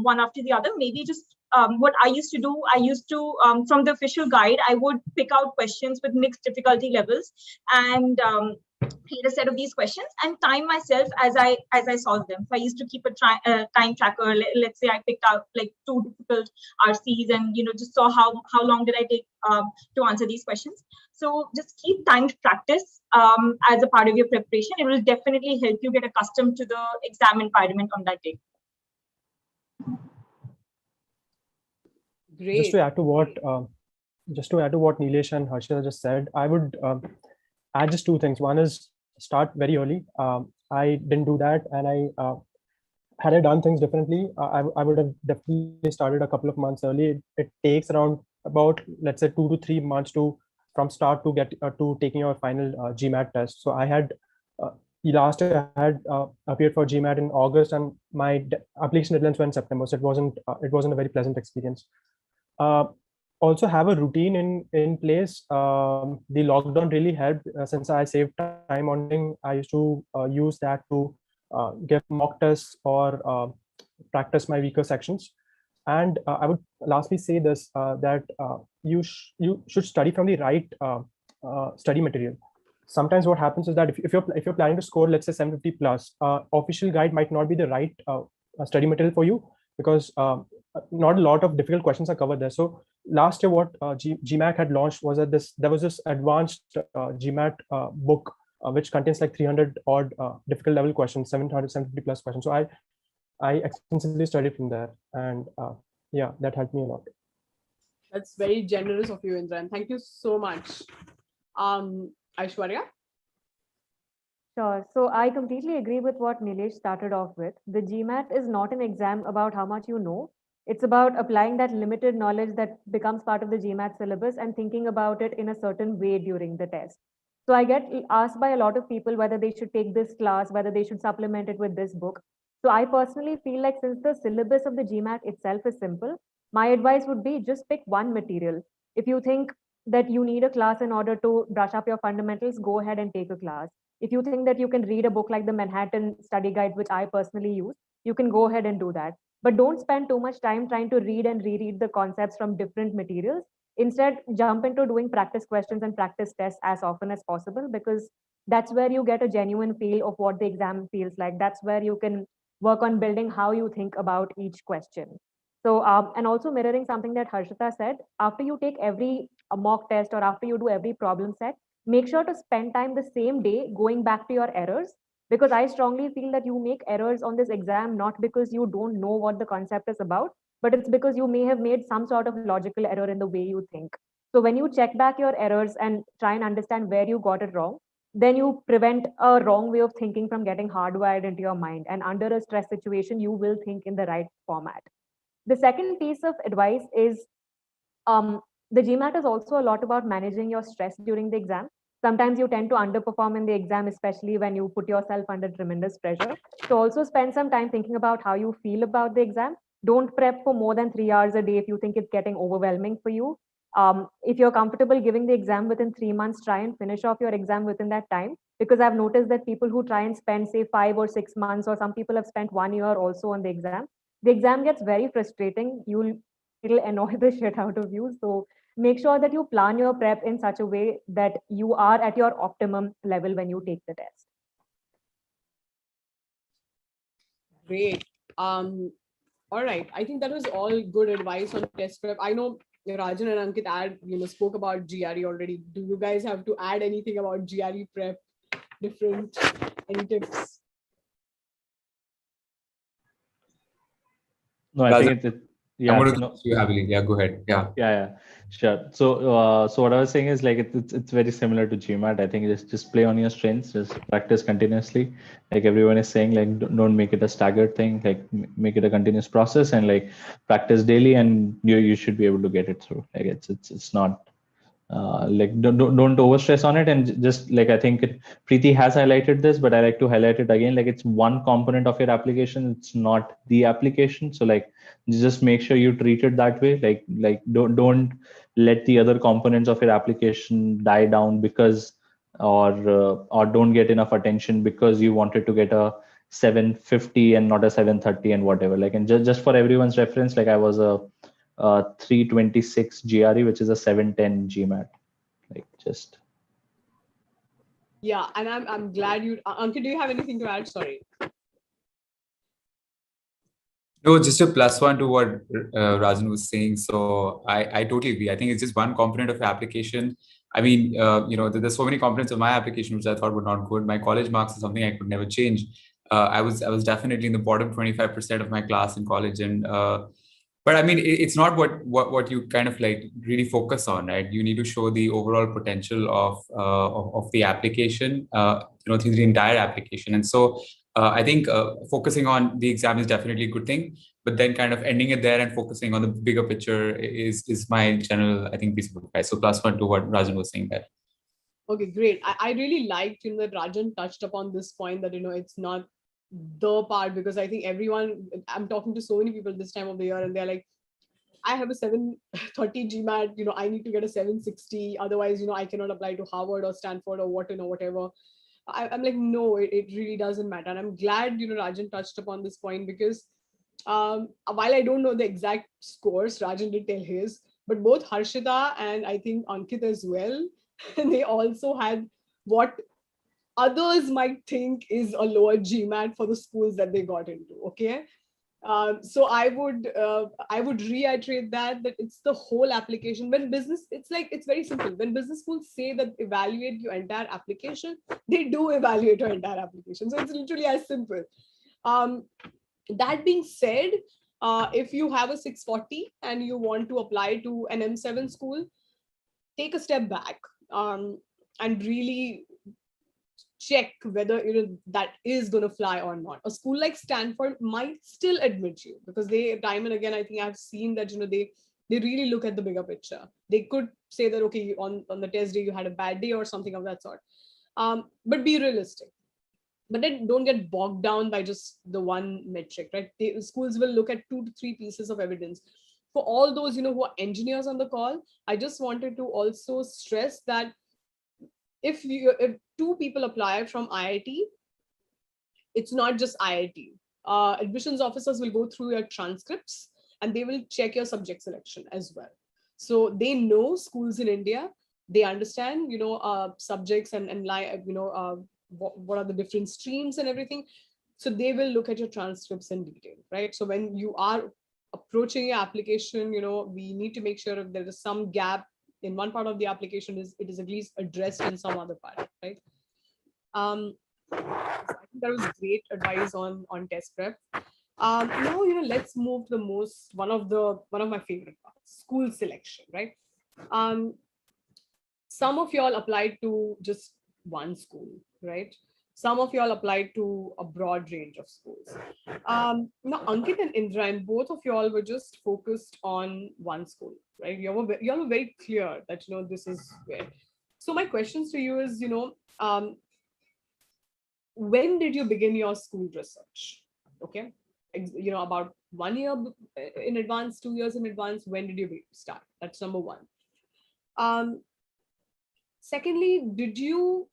one after the other, maybe just what I used to do, from the official guide, I would pick out questions with mixed difficulty levels and create a set of these questions and time myself as I solve them. So I used to keep a time tracker. Let's say I picked out like 2 difficult RCs and just saw how long did I take to answer these questions. So just keep timed practice as a part of your preparation. It will definitely help you get accustomed to the exam environment on that day. Great. Just to add to what Nilesh and Harshita just said, I would add just 2 things. One is start very early. I didn't do that, and had I done things differently, I would have definitely started a couple of months early. It takes around about, let's say, 2 to 3 months from start to get to taking your final GMAT test. So I had last year I had appeared for GMAT in August, and my application deadlines were in September. So it wasn't a very pleasant experience. Also have a routine in place. The lockdown really helped since I saved time on thing. I used to use that to give mock tests or practice my weaker sections. And I would lastly say this, that you should study from the right study material. Sometimes what happens is that if you're planning to score, let's say 750 plus, official guide might not be the right study material for you, because not a lot of difficult questions are covered there. So last year, what GMAT had launched was that there was this advanced GMAT book, which contains like 300 odd difficult level questions, 750 plus questions. So I extensively studied from there, and yeah, that helped me a lot. That's very generous of you, Indran. Thank you so much. Aishwarya? Sure. So I completely agree with what Nilesh started off with. The GMAT is not an exam about how much you know. It's about applying that limited knowledge that becomes part of the GMAT syllabus and thinking about it in a certain way during the test. So I get asked by a lot of people whether they should take this class, whether they should supplement it with this book. So I personally feel like since the syllabus of the GMAT itself is simple, my advice would be just pick one material. If you think that you need a class in order to brush up your fundamentals, go ahead and take a class. If you think that you can read a book like the Manhattan Study Guide, which I personally use, you can go ahead and do that. But don't spend too much time trying to read and reread the concepts from different materials. Instead, jump into doing practice questions and practice tests as often as possible, because that's where you get a genuine feel of what the exam feels like. That's where you can work on building how you think about each question. So, and also mirroring something that Harshita said, after you take every mock test or after you do every problem set, make sure to spend time the same day going back to your errors, because I strongly feel that you make errors on this exam not because you don't know what the concept is about, but it's because you may have made some sort of logical error in the way you think. So when you check back your errors and try and understand where you got it wrong, then you prevent a wrong way of thinking from getting hardwired into your mind. And under a stress situation, you will think in the right format. The second piece of advice is the GMAT is also a lot about managing your stress during the exam. Sometimes you tend to underperform in the exam, especially when you put yourself under tremendous pressure. So also spend some time thinking about how you feel about the exam. Don't prep for more than 3 hours a day if you think it's getting overwhelming for you. If you're comfortable giving the exam within 3 months, try and finish off your exam within that time. Because I've noticed that people who try and spend, say, 5 or 6 months, or some people have spent 1 year also on the exam gets very frustrating. It'll annoy the shit out of you. So make sure that you plan your prep in such a way that you are at your optimum level when you take the test. Great. All right. I think that was all good advice on test prep. I know Rajan and Ankit spoke about GRE already. Do you guys have to add anything about GRE prep? Any tips? No, I think yeah. I'm going to you happily. Yeah, go ahead. Yeah, sure. So what I was saying is like it's very similar to GMAT. I think just play on your strengths, just practice continuously. Like everyone is saying, like don't make it a staggered thing. Like make it a continuous process and like practice daily, and you should be able to get it through. Like it's not. Like don't overstress on it, and just like I think Preeti has highlighted this, but I like to highlight it again. Like it's one component of your application, it's not the application. So like just make sure you treat it that way. Like don't let the other components of your application die down because or don't get enough attention because you wanted to get a 750 and not a 730 and whatever. Like, and just for everyone's reference, like I was a 326 GRE, which is a 710 GMAT. Like, just. Yeah, and I'm glad you, Ankit, do you have anything to add? Sorry. No, just a +1 to what Rajan was saying. So I totally agree. I think it's just one component of the application. I mean, there's so many components of my application which I thought were not good. My college marks is something I could never change. I was definitely in the bottom 25% of my class in college, and but I mean, it's not what you kind of like really focus on, right? You need to show the overall potential of the application, through the entire application, and so. I think focusing on the exam is definitely a good thing, but then kind of ending it there and focusing on the bigger picture is my general, I think, piece of advice. So +1 to what Rajan was saying there. Okay, great. I really liked, that Rajan touched upon this point that, it's not the part, because I think I'm talking to so many people this time of the year and they're like, I have a 730 GMAT, I need to get a 760. Otherwise, I cannot apply to Harvard or Stanford or Wharton or whatever. I'm like, no, it really doesn't matter. And I'm glad, Rajan touched upon this point, because while I don't know the exact scores, Rajan did tell his, but both Harshita and I think Ankit as well, they also had what others might think is a lower GMAT for the schools that they got into. Okay. So I would reiterate that it's the whole application. When business, it's very simple. When business schools say that evaluate your entire application, they do evaluate your entire application. So it's literally as simple. That being said, if you have a 640 and you want to apply to an M7 school, take a step back and really check whether that is going to fly or not. A school like Stanford might still admit you, because they, time and again, I think I've seen that they really look at the bigger picture. They could say that, okay, on the test day you had a bad day or something of that sort, but be realistic. But then don't get bogged down by just the one metric, right? Schools will look at 2 to 3 pieces of evidence. For all those who are engineers on the call, I just wanted to also stress that if 2 people apply from IIT, it's not just IIT. Admissions officers will go through your transcripts and they will check your subject selection as well. So they know schools in India, they understand, subjects and what are the different streams and everything. So they will look at your transcripts in detail, right? So when you are approaching your application, we need to make sure if there is some gap in one part of the application, it is at least addressed in some other part, right? I think that was great advice on test prep. Now, let's move to one of my favorite parts, school selection, right? Some of y'all applied to just one school, right? Some of y'all applied to a broad range of schools. Now, Ankit and Indrayan, both of y'all were just focused on one school, right? Y'all were very clear that, this is where. So my questions to you is, when did you begin your school research? Okay. About 1 year in advance, 2 years in advance, when did you start? That's number one. Secondly, did you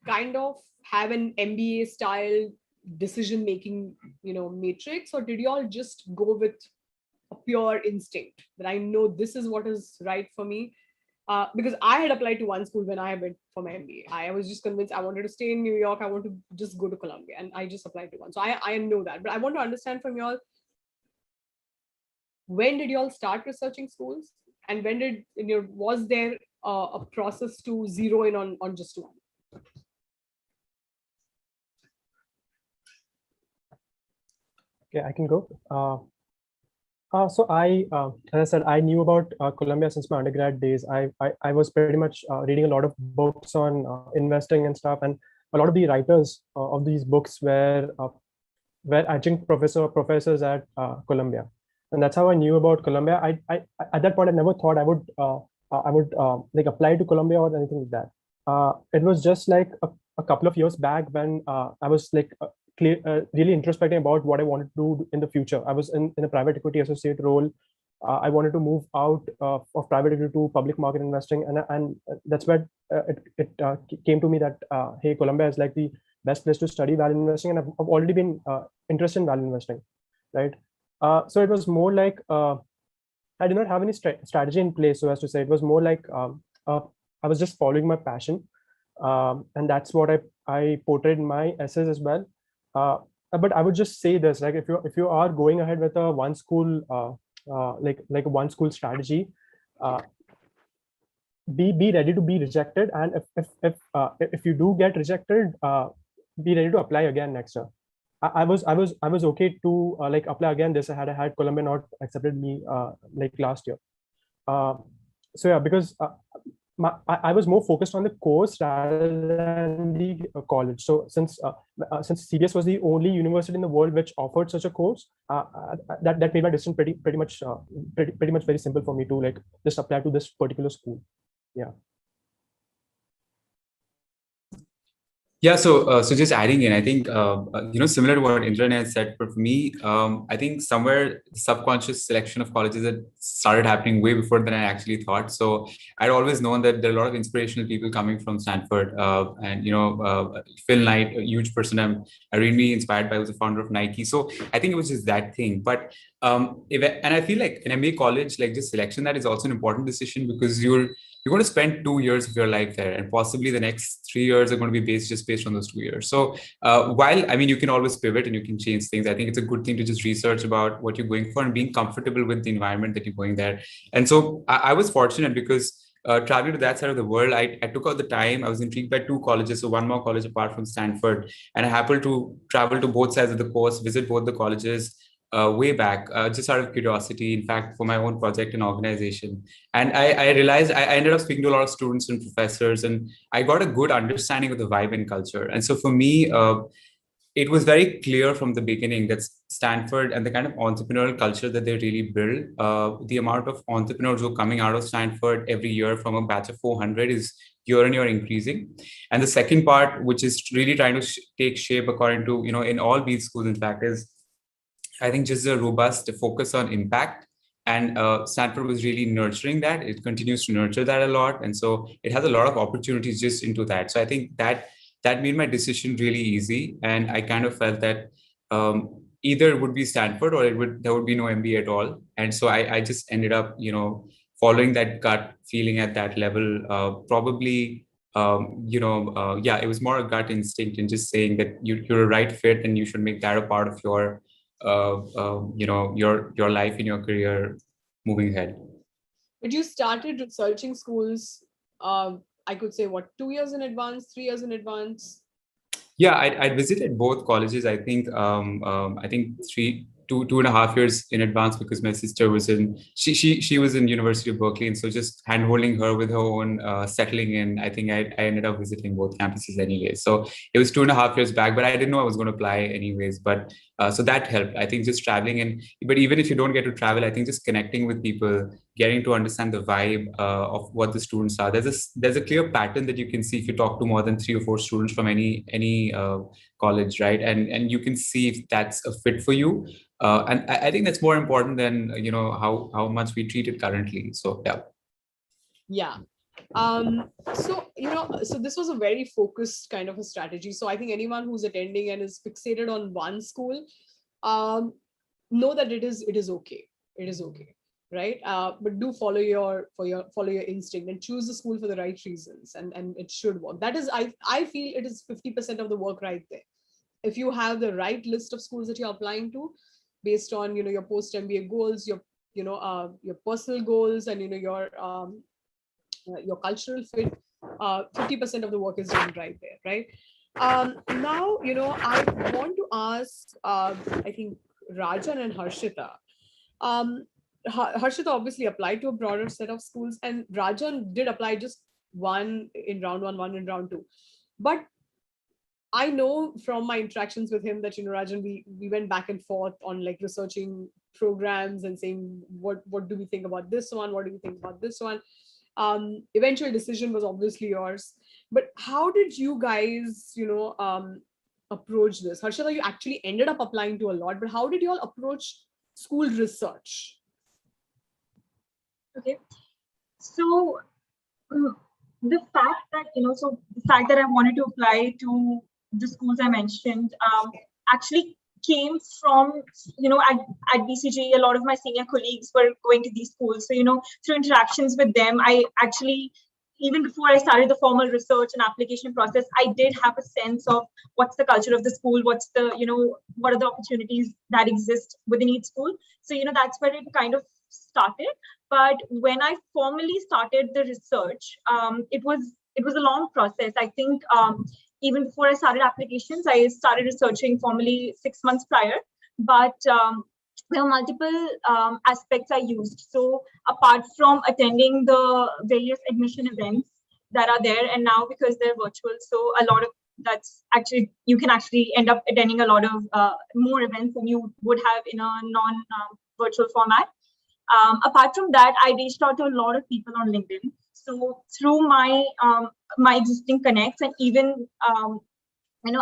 kind of have an MBA style decision-making, matrix, or did you all just go with a pure instinct that I know this is what is right for me? Because I had applied to one school when I went for my MBA. I was just convinced I wanted to stay in New York. I want to just go to Columbia, and I just applied to one. So I know that, but I want to understand from y'all, when did y'all start researching schools, and when did was there a process to zero in on just one? Okay, I can go. So as I said, I knew about Columbia since my undergrad days. I was pretty much reading a lot of books on investing and stuff, and a lot of the writers of these books were adjunct professors at Columbia, and that's how I knew about Columbia. I at that point I never thought I would like apply to Columbia or anything like that. It was just like a couple of years back when I was like really introspecting about what I wanted to do in the future. I was in a private equity associate role I wanted to move out of private equity to public market investing, and that's where it came to me that hey, Columbia is like the best place to study value investing, and I've already been interested in value investing, right? So it was more like I did not have any strategy in place, so as to say. It was more like I was just following my passion, and that's what I portrayed in my essays as well. But I would just say this: like if you are going ahead with a one school like a one school strategy, be ready to be rejected, and if you do get rejected, be ready to apply again next year. I was okay to like apply again this I had Columbia not accepted me like last year. So yeah, because I was more focused on the course rather than the college. So since CBS was the only university in the world which offered such a course, that made my decision pretty much very simple for me to like just apply to this particular school. Yeah. Yeah, so just adding in, I think similar to what Indran has said, but for me, I think somewhere subconscious selection of colleges that started happening way before than I actually thought. So I'd always known that there are a lot of inspirational people coming from Stanford, and Phil Knight, a huge person I really inspired by, was the founder of Nike. So I think it was just that thing. But and I feel like in MBA college, like just selection, that is also an important decision, because you're going to spend 2 years of your life there, and possibly the next 3 years are going to be based on those 2 years. So while, I mean, you can always pivot and you can change things, I think it's a good thing to just research about what you're going for and being comfortable with the environment that you're going there. And so I was fortunate because traveling to that side of the world, I took out the time. I was intrigued by 2 colleges, so one more college apart from Stanford, and I happened to travel to both sides of the coast, visit both the colleges way back, just out of curiosity, in fact, for my own project and organization. And I realized I ended up speaking to a lot of students and professors, and I got a good understanding of the vibe and culture. And so for me, it was very clear from the beginning that Stanford and the kind of entrepreneurial culture that they really build, the amount of entrepreneurs who are coming out of Stanford every year from a batch of 400 is year on year increasing. And the second part, which is really trying to take shape according to, in all these schools, in fact, is I think just a robust focus on impact. And Stanford was really nurturing that. It continues to nurture that a lot. And so it has a lot of opportunities just into that. So I think that made my decision really easy. And I kind of felt that either it would be Stanford or there would be no MBA at all. And so I just ended up, following that gut feeling at that level, probably, it was more a gut instinct and just saying that you're a right fit and you should make that a part of your your life and your career moving ahead. But you started researching schools, I could say, 2 years in advance, 3 years in advance? Yeah, I visited both colleges. I think 2.5 years in advance, because my sister was she was in University of Berkeley, and so just hand-holding her with her own settling in, I think I ended up visiting both campuses anyway. So it was 2.5 years back, but I didn't know I was going to apply anyways. But so that helped. I think just traveling, but even if you don't get to travel, I think just connecting with people, getting to understand the vibe of what the students are. There's a clear pattern that you can see if you talk to more than 3 or 4 students from any college, right? And you can see if that's a fit for you. And I think that's more important than how much we treat it currently. So yeah. So this was a very focused kind of a strategy. So I think anyone who's attending and is fixated on one school, know that it is okay. It is okay, right? But do follow your instinct and choose the school for the right reasons, and it should work. That is, I feel it is 50% of the work right there. If you have the right list of schools that you're applying to, based on your post MBA goals, your personal goals, and your cultural fit, 50% of the work is done right there, right? Now I want to ask, I think Rajan and Harshita. Harshita obviously applied to a broader set of schools, and Rajan did apply just one in round one in round 2. But I know from my interactions with him that, Rajan, we went back and forth on like researching programs and saying, what do we think about this one? What do we think about this one? Eventual decision was obviously yours. But how did you guys, approach this? Harshita, you actually ended up applying to a lot, but how did you all approach school research? Okay. So the fact that, so the fact that I wanted to apply to the schools I mentioned actually came from, at BCG, a lot of my senior colleagues were going to these schools. So, through interactions with them, I actually, even before I started the formal research and application process, I did have a sense of what's the culture of the school, what's the, what are the opportunities that exist within each school. So, that's where it kind of started. But when I formally started the research, it was a long process. I think even before I started applications, I started researching formally 6 months prior. But there are multiple aspects I used. So apart from attending the various admission events that are there, and now because they're virtual, so a lot of that's actually, you can actually end up attending a lot of more events than you would have in a non-virtual format. Apart from that, I reached out to a lot of people on LinkedIn. So through my my existing connects, and even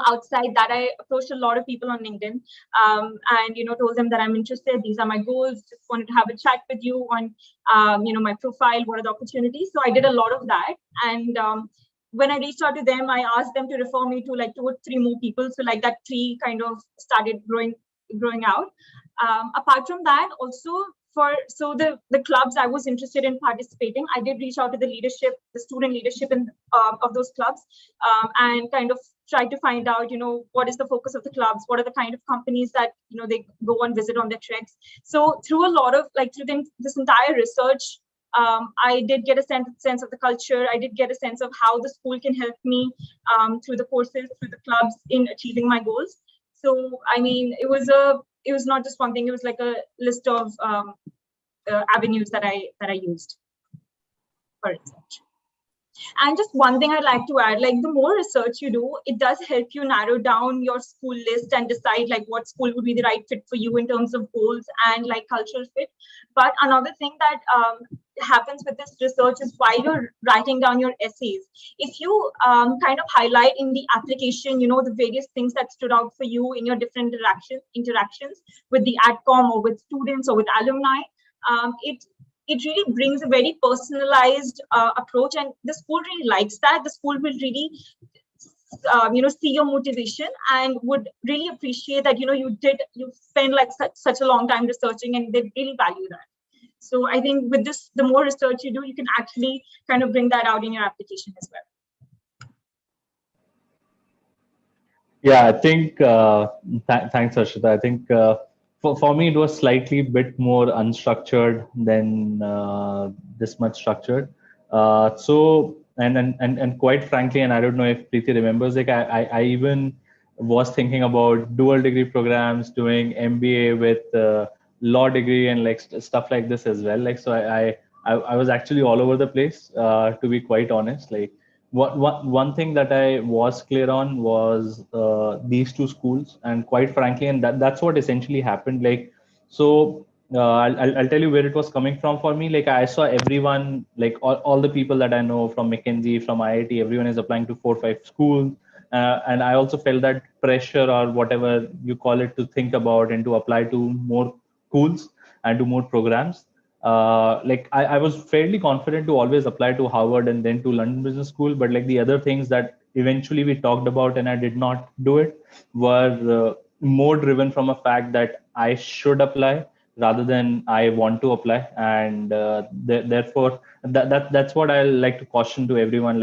outside that, I approached a lot of people on LinkedIn, and told them that I'm interested. These are my goals. Just wanted to have a chat with you on my profile. What are the opportunities? So I did a lot of that, and when I reached out to them, I asked them to refer me to like 2 or 3 more people. So like that tree kind of started growing out. Apart from that, also so the clubs I was interested in participating, I did reach out to the leadership, the student leadership of those clubs, and kind of try to find out, what is the focus of the clubs, what are the kind of companies that they go and visit on their treks. So through a lot of through this entire research, I did get a sense of the culture. I did get a sense of how the school can help me through the courses, through the clubs, in achieving my goals. So I mean, it was not just one thing. It was like a list of avenues that I used for research. And just one thing I'd like to add, the more research you do, it does help you narrow down your school list and decide what school would be the right fit for you in terms of goals and cultural fit. But another thing that happens with this research is while you're writing down your essays, if you kind of highlight in the application, the various things that stood out for you in your different interactions with the AdCom or with students or with alumni, it really brings a very personalized approach, and the school really likes that. The school will really see your motivation and would really appreciate that you spend such a long time researching, and they really value that. So I think with this, the more research you do, you can actually kind of bring that out in your application as well. Yeah, I think thanks, Harshita. I think for me, it was slightly bit more unstructured than this much structured. So and quite frankly, and I don't know if Preeti remembers, I even was thinking about dual degree programs, doing MBA with law degree and stuff like this as well. So I was actually all over the place, to be quite honest. One thing that I was clear on was these 2 schools, and quite frankly, and that's what essentially happened. I'll tell you where it was coming from for me. I saw everyone, all the people that I know from McKinsey, from IIT, everyone is applying to 4 or 5 schools, and I also felt that pressure, or whatever you call it, to think about and to apply to more schools and to more programs. I was fairly confident to always apply to Harvard and then to London Business School, but the other things that eventually we talked about and I did not do it were more driven from a fact that I should apply rather than I want to apply, and therefore that's what I like to caution to everyone.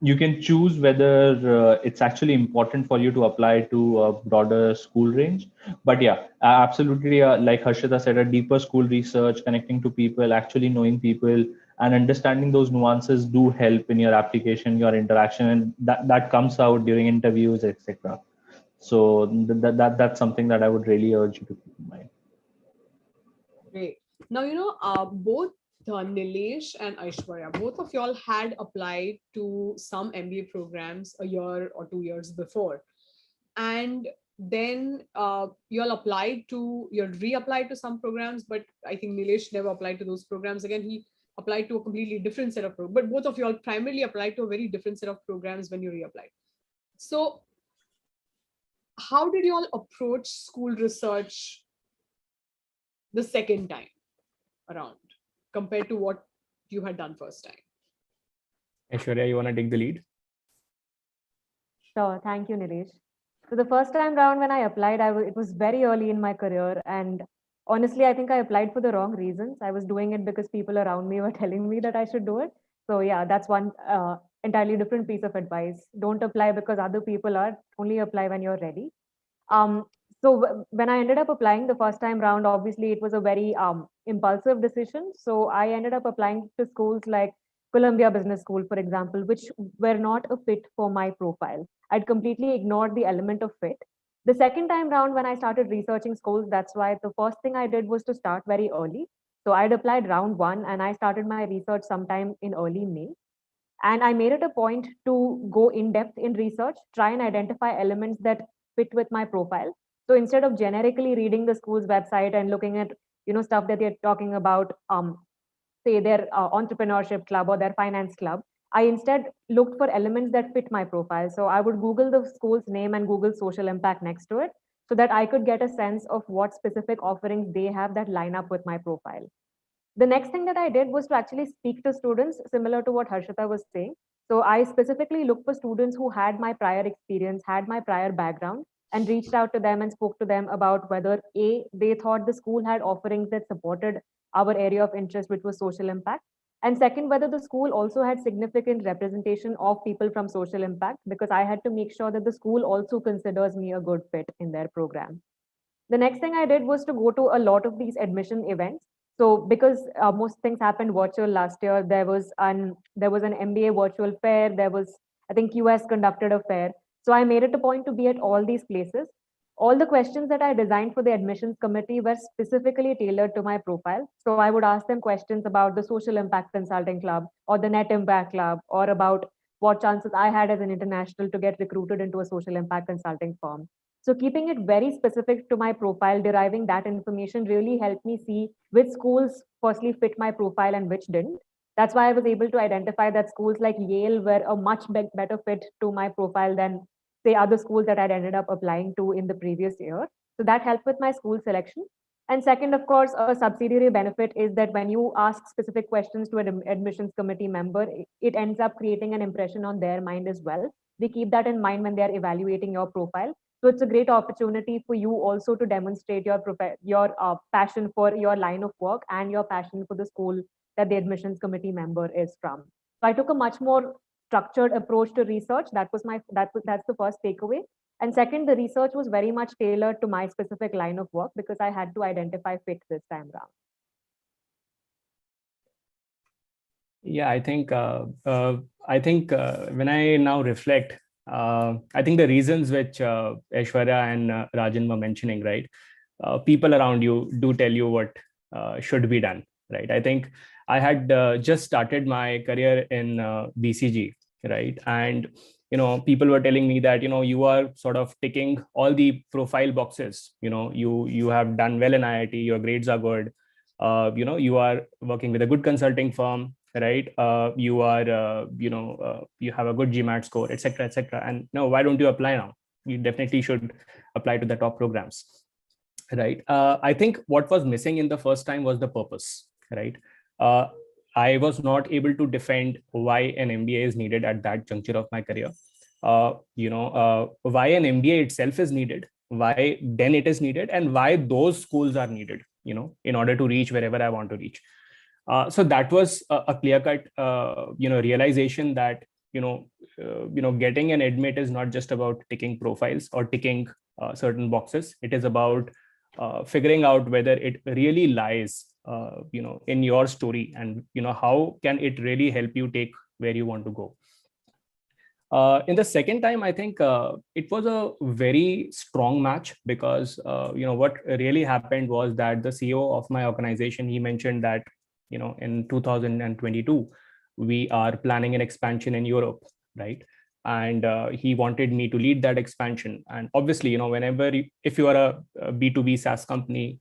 You can choose whether it's actually important for you to apply to a broader school range. But yeah, absolutely, like Harshita said, a deeper school research, connecting to people, actually knowing people and understanding those nuances do help in your application, your interaction, and that comes out during interviews, etc. So that's something that I would really urge you to keep in mind. Great. Now, both Nilesh and Aishwarya, both of y'all had applied to some MBA programs a year or 2 years before. And then you'll reapplied to some programs, but I think Nilesh never applied to those programs. Again, he applied to a completely different set of programs, but both of y'all primarily applied to a very different set of programs when you reapplied. So how did you all approach school research the second time around? compared to what you had done first time? Aishwarya, you want to take the lead? Sure. Thank you, Nilesh. So the first time round when I applied, it was very early in my career. And honestly, I think I applied for the wrong reasons. I was doing it because people around me were telling me that I should do it. So yeah, that's one entirely different piece of advice. Don't apply because other people are, only apply when you're ready. When I ended up applying the first time round, obviously it was a very impulsive decision. So I ended up applying to schools like Columbia Business School, for example, which were not a fit for my profile. I'd completely ignored the element of fit. The second time round, when I started researching schools, that's why the first thing I did was to start very early. So I'd applied round one and I started my research sometime in early May. And I made it a point to go in depth in research, try and identify elements that fit with my profile. So instead of generically reading the school's website and looking at stuff that they're talking about, say their entrepreneurship club or their finance club, I instead looked for elements that fit my profile. So I would Google the school's name and Google social impact next to it so that I could get a sense of what specific offerings they have that line up with my profile. The next thing that I did was to actually speak to students, similar to what Harshita was saying. So I specifically looked for students who had my prior experience, had my prior background, and reached out to them and spoke to them about whether A, they thought the school had offerings that supported our area of interest, which was social impact. And second, whether the school also had significant representation of people from social impact, because I had to make sure that the school also considers me a good fit in their program. The next thing I did was to go to a lot of these admission events. So because most things happened virtual last year, there was an MBA virtual fair. There was, I think US conducted a fair. So I made it a point to be at all these places. All the questions that I designed for the admissions committee were specifically tailored to my profile. So I would ask them questions about the social impact consulting club or the net impact club, or about what chances I had as an international to get recruited into a social impact consulting firm. So keeping it very specific to my profile, deriving that information really helped me see which schools firstly fit my profile and which didn't. That's why I was able to identify that schools like Yale were a much better fit to my profile than, say, other schools that I'd ended up applying to in the previous year. So that helped with my school selection. And second, of course, a subsidiary benefit is that when you ask specific questions to an admissions committee member, it ends up creating an impression on their mind as well. They keep that in mind when they're evaluating your profile. So it's a great opportunity for you also to demonstrate your passion for your line of work and your passion for the school that the admissions committee member is from. So I took a much more structured approach to research. That's the first takeaway. And second, the research was very much tailored to my specific line of work because I had to identify fit this time around. Yeah, I think when I now reflect, I think the reasons which Aishwarya and Rajan were mentioning, right? People around you do tell you what should be done, right? I think I had just started my career in BCG, right? And people were telling me that you are sort of ticking all the profile boxes. You have done well in IIT, your grades are good. You are working with a good consulting firm, right? You are you have a good GMAT score, etc., etc. And no, why don't you apply now? You definitely should apply to the top programs, right? I think what was missing in the first time was the purpose, right? I was not able to defend why an MBA is needed at that juncture of my career. Why an MBA itself is needed, why then it is needed, and why those schools are needed, in order to reach wherever I want to reach. So that was a clear-cut, realization that getting an admit is not just about ticking profiles or ticking certain boxes. It is about figuring out whether it really lies, in your story, and how can it really help you take where you want to go. In the second time, I think it was a very strong match because what really happened was that the CEO of my organization, he mentioned that in 2022 we are planning an expansion in Europe, right? And he wanted me to lead that expansion. And obviously, if you are a B2B SaaS company,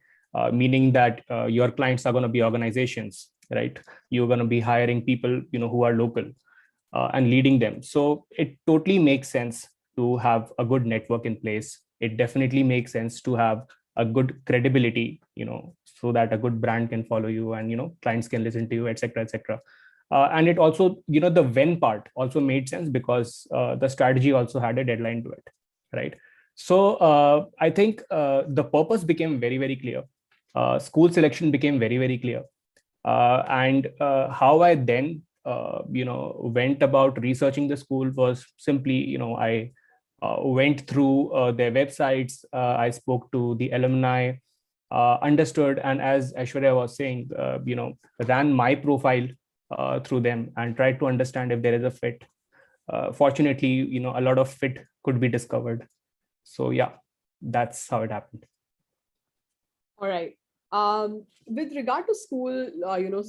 meaning that your clients are going to be organizations, right? You're going to be hiring people who are local and leading them. So it totally makes sense to have a good network in place. It definitely makes sense to have a good credibility, so that a good brand can follow you and, clients can listen to you, etc., etc. And it also, the when part also made sense because the strategy also had a deadline to it, right? So I think the purpose became very, very clear. School selection became very, very clear. And how I then, went about researching the school was simply, I went through their websites. I spoke to the alumni, understood, and as Aishwarya was saying, ran my profile through them and tried to understand if there is a fit. Fortunately, a lot of fit could be discovered. So yeah, that's how it happened. All right. With regard to school,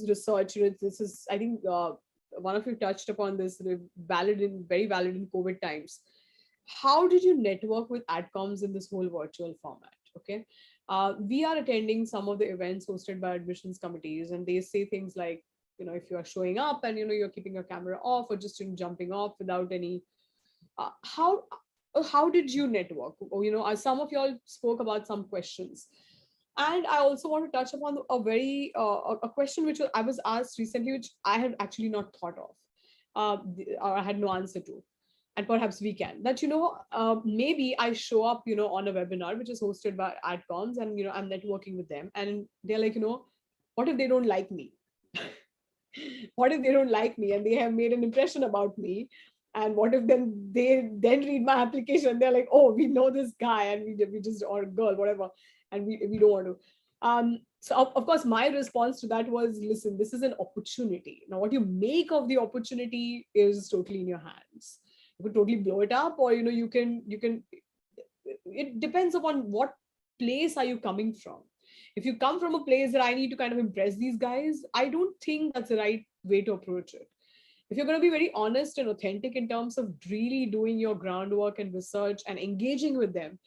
research, this is, I think, one of you touched upon this, very valid in COVID times. How did you network with adcoms in this whole virtual format? Okay. We are attending some of the events hosted by admissions committees, and they say things like, if you are showing up and, you're keeping your camera off or just jumping off without any, how did you network? Or, some of y'all spoke about some questions. And I also want to touch upon a question which I was asked recently, which I had actually not thought of, or I had no answer to. And perhaps we can, that, maybe I show up, on a webinar, which is hosted by adcoms, and, I'm networking with them, and they're like, what if they don't like me? What if they don't like me and they have made an impression about me? And what if they read my application? They're like, oh, we know this guy, and we just, or girl, whatever. And we don't want to. So of course, my response to that was, listen, this is an opportunity. Now, what you make of the opportunity is totally in your hands. You could totally blow it up, or you can. It depends upon what place are you coming from. If you come from a place that I need to kind of impress these guys, I don't think that's the right way to approach it. If you're going to be very honest and authentic in terms of really doing your groundwork and research and engaging with them.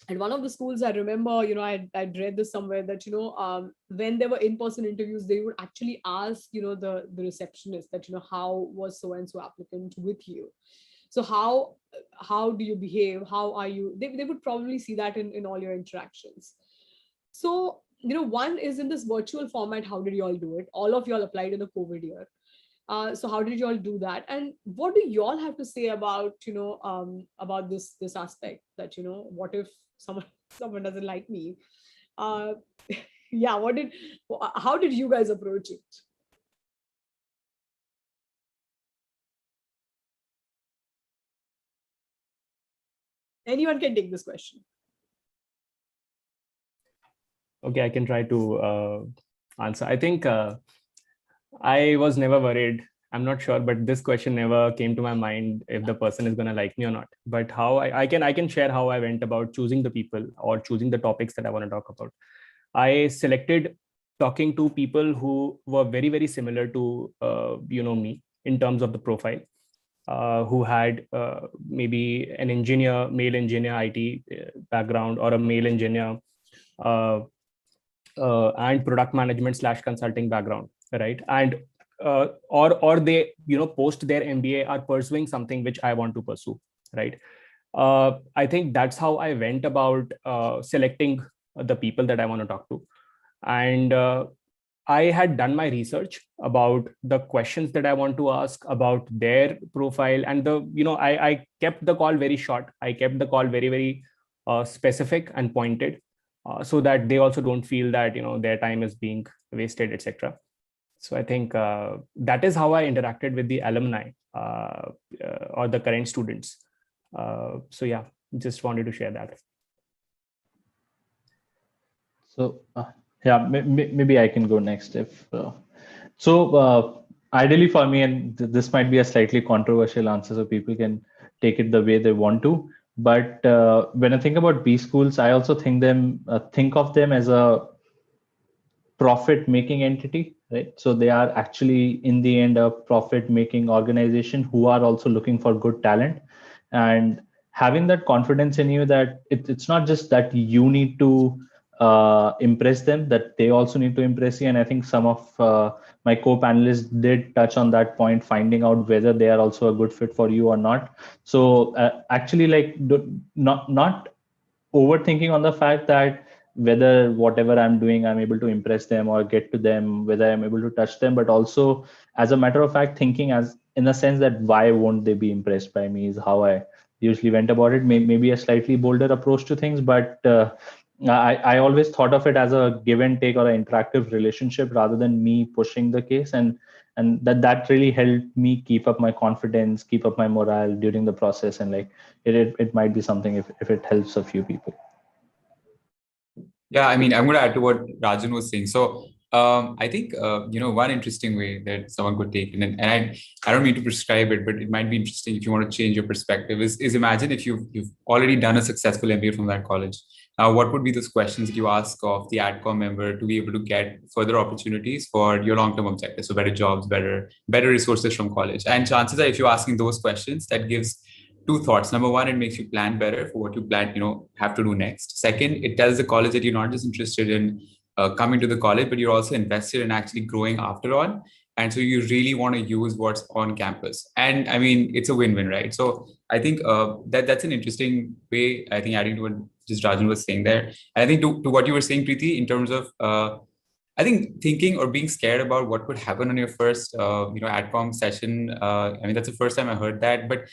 And one of the schools I remember, I'd read this somewhere that, when there were in-person interviews, they would actually ask, the receptionist that, how was so-and-so applicant with you? So how do you behave? How are you? They would probably see that in all your interactions. So, one is in this virtual format, how did you all do it? All of y'all applied in the COVID year. So how did you all do that? And what do you all have to say about, about this aspect that, what if someone doesn't like me? Yeah, how did you guys approach it? Anyone can take this question. Okay, I can try to answer. I think I was never worried. I'm not sure, but this question never came to my mind if the person is going to like me or not. But how I can share how I went about choosing the people or choosing the topics that I want to talk about. I selected talking to people who were very, very similar to me in terms of the profile, who had maybe an engineer, male engineer IT background, or a male engineer and product management / consulting background, right? And or they post their MBA are pursuing something which I want to pursue, right? I think that's how I went about selecting the people that I want to talk to. And I had done my research about the questions that I want to ask, about their profile, and I kept the call very short. I kept the call very, very specific and pointed, so that they also don't feel that their time is being wasted, etc. So I think that is how I interacted with the alumni or the current students. So yeah, just wanted to share that. So yeah, maybe I can go next. So ideally for me, and this might be a slightly controversial answer, so people can take it the way they want to. But when I think about B schools, I also think of them as a profit-making entity, right? So they are actually, in the end, a profit-making organization who are also looking for good talent, and having that confidence in you that it's not just that you need to impress them, that they also need to impress you. And I think some of my co-panelists did touch on that point, finding out whether they are also a good fit for you or not. So actually, like, not overthinking on the fact that whether whatever I'm doing, I'm able to impress them or get to them, whether I'm able to touch them, but also as a matter of fact, thinking as in the sense that why won't they be impressed by me is how I usually went about it. Maybe a slightly bolder approach to things, but I always thought of it as a give and take or an interactive relationship rather than me pushing the case. And that really helped me keep up my confidence, keep up my morale during the process. And like it might be something if it helps a few people. Yeah, I mean, I'm going to add to what Rajan was saying. So I think, one interesting way that someone could take it, and I don't mean to prescribe it, but it might be interesting if you want to change your perspective, is imagine if you've already done a successful MBA from that college. What would be those questions that you ask of the AdCom member to be able to get further opportunities for your long-term objectives? So better jobs, better resources from college. And chances are, if you're asking those questions, that gives two thoughts. Number one, it makes you plan better for what you plan, have to do next. Second, it tells the college that you're not just interested in coming to the college, but you're also invested in actually growing after all. And so you really want to use what's on campus. And I mean, it's a win-win, right? So I think that's an interesting way, I think, adding to what just Rajan was saying there. And I think to what you were saying, Preeti, in terms of, I think thinking or being scared about what would happen on your first, AdCom session. I mean, that's the first time I heard that, but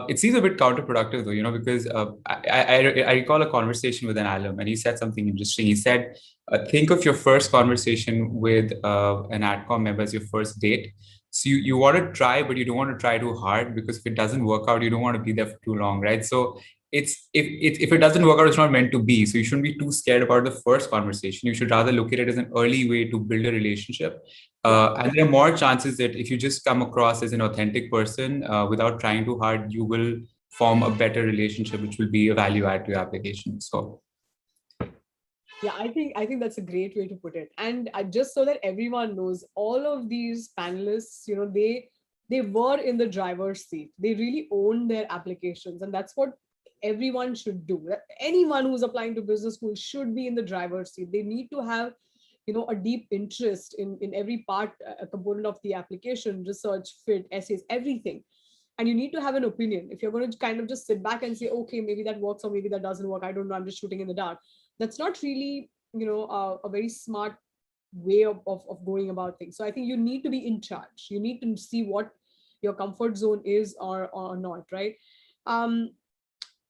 it seems a bit counterproductive though, because I recall a conversation with an alum and he said something interesting. He said, think of your first conversation with an AdCom member as your first date. So you want to try, but you don't want to try too hard, because if it doesn't work out, you don't want to be there for too long, right? So if it doesn't work out, it's not meant to be. So you shouldn't be too scared about the first conversation. You should rather look at it as an early way to build a relationship. And there are more chances that if you just come across as an authentic person without trying too hard, you will form a better relationship, which will be a value add to your application. So yeah, I think that's a great way to put it. And just so that everyone knows, all of these panelists, they were in the driver's seat. They really owned their applications, and that's what everyone should do. Anyone who's applying to business school should be in the driver's seat. They need to have a deep interest in every part, a component of the application, research, fit, essays, everything. And you need to have an opinion. If you're going to kind of just sit back and say, okay, maybe that works or maybe that doesn't work, I don't know, I'm just shooting in the dark, that's not really a very smart way of going about things. So I think you need to be in charge. You need to see what your comfort zone is or not, right?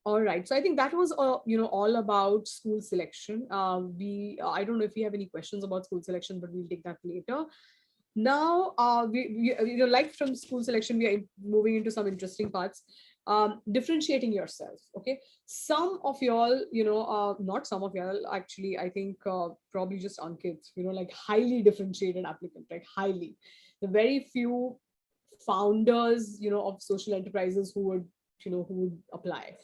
All right. So I think that was, all about school selection. I don't know if we have any questions about school selection, but we'll take that later. Now, like from school selection, we are moving into some interesting parts. Differentiating yourself. Okay. Some of y'all, not some of y'all, actually, I think probably just Ankit, like highly differentiated applicant, like highly. The very few founders, of social enterprises who would apply.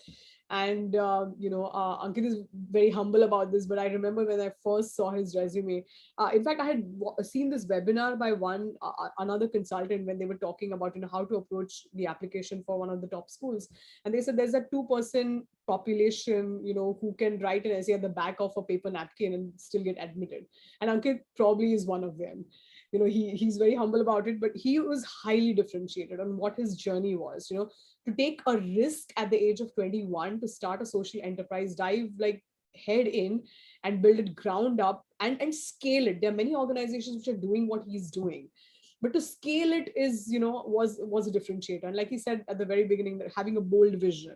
And Ankit is very humble about this, but I remember when I first saw his resume. In fact, I had seen this webinar by another consultant when they were talking about how to approach the application for one of the top schools, and they said there's a 2% population who can write an essay at the back of a paper napkin and still get admitted, and Ankit probably is one of them. He's very humble about it, but he was highly differentiated on what his journey was, to take a risk at the age of 21 to start a social enterprise, dive like head in and build it ground up and scale it. There are many organizations which are doing what he's doing, but to scale it is, was a differentiator. And like he said at the very beginning, that having a bold vision,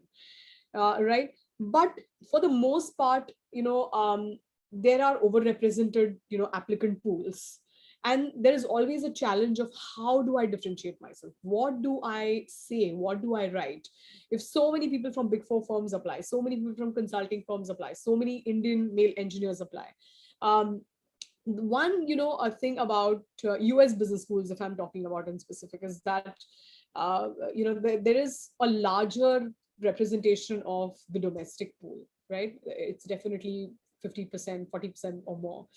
right? But for the most part, there are overrepresented, applicant pools. And there is always a challenge of how do I differentiate myself? What do I say? What do I write? If so many people from Big Four firms apply, so many people from consulting firms apply, so many Indian male engineers apply. One, a thing about US business schools, if I'm talking about in specific, is that, there is a larger representation of the domestic pool, right? It's definitely 50%, 40% or more.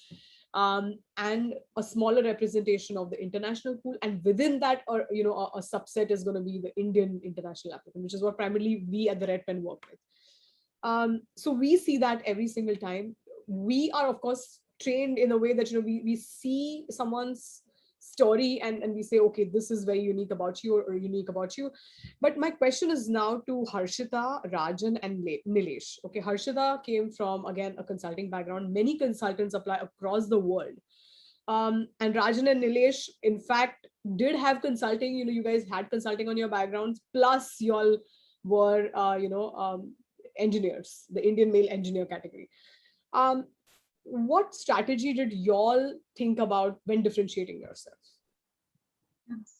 And a smaller representation of the international pool, and within that, or a subset is going to be the Indian international applicant, which is what primarily we at the Red Pen work with. So we see that every single time. We are, of course, trained in a way that we see someone's story and we say, okay, this is very unique about you or unique about you. But my question is now to Harshita, Rajan, and Nilesh. Okay, Harshita came from, again, a consulting background. Many consultants apply across the world. And Rajan and Nilesh, in fact, did have consulting. You guys had consulting on your backgrounds, plus y'all were, engineers, the Indian male engineer category. What strategy did y'all think about when differentiating yourself?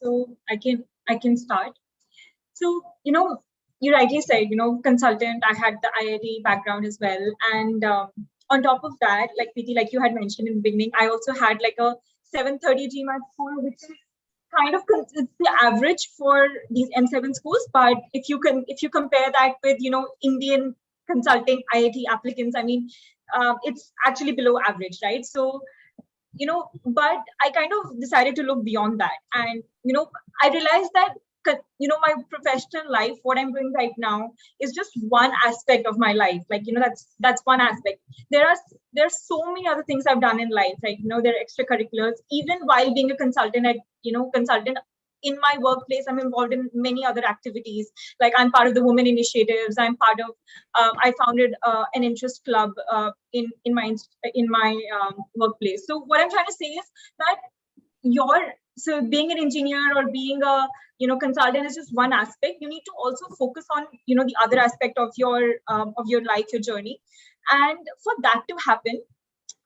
So I can start. So, you rightly said, consultant, I had the IIT background as well. And on top of that, like Preeti, like you had mentioned in the beginning, I also had like a 730 GMAT score, which is kind of it's the average for these M7 schools. But if you compare that with, Indian consulting IIT applicants, I mean, it's actually below average, right? So, but I kind of decided to look beyond that. And, I realized that, my professional life, what I'm doing right now is just one aspect of my life. Like, that's one aspect. There's so many other things I've done in life. Like, there are extracurriculars, even while being a consultant in my workplace, I'm involved in many other activities. Like I'm part of the women initiatives. I'm part of, I founded an interest club in my workplace. So what I'm trying to say is that so being an engineer or being a consultant is just one aspect. You need to also focus on the other aspect of your life, your journey. And for that to happen,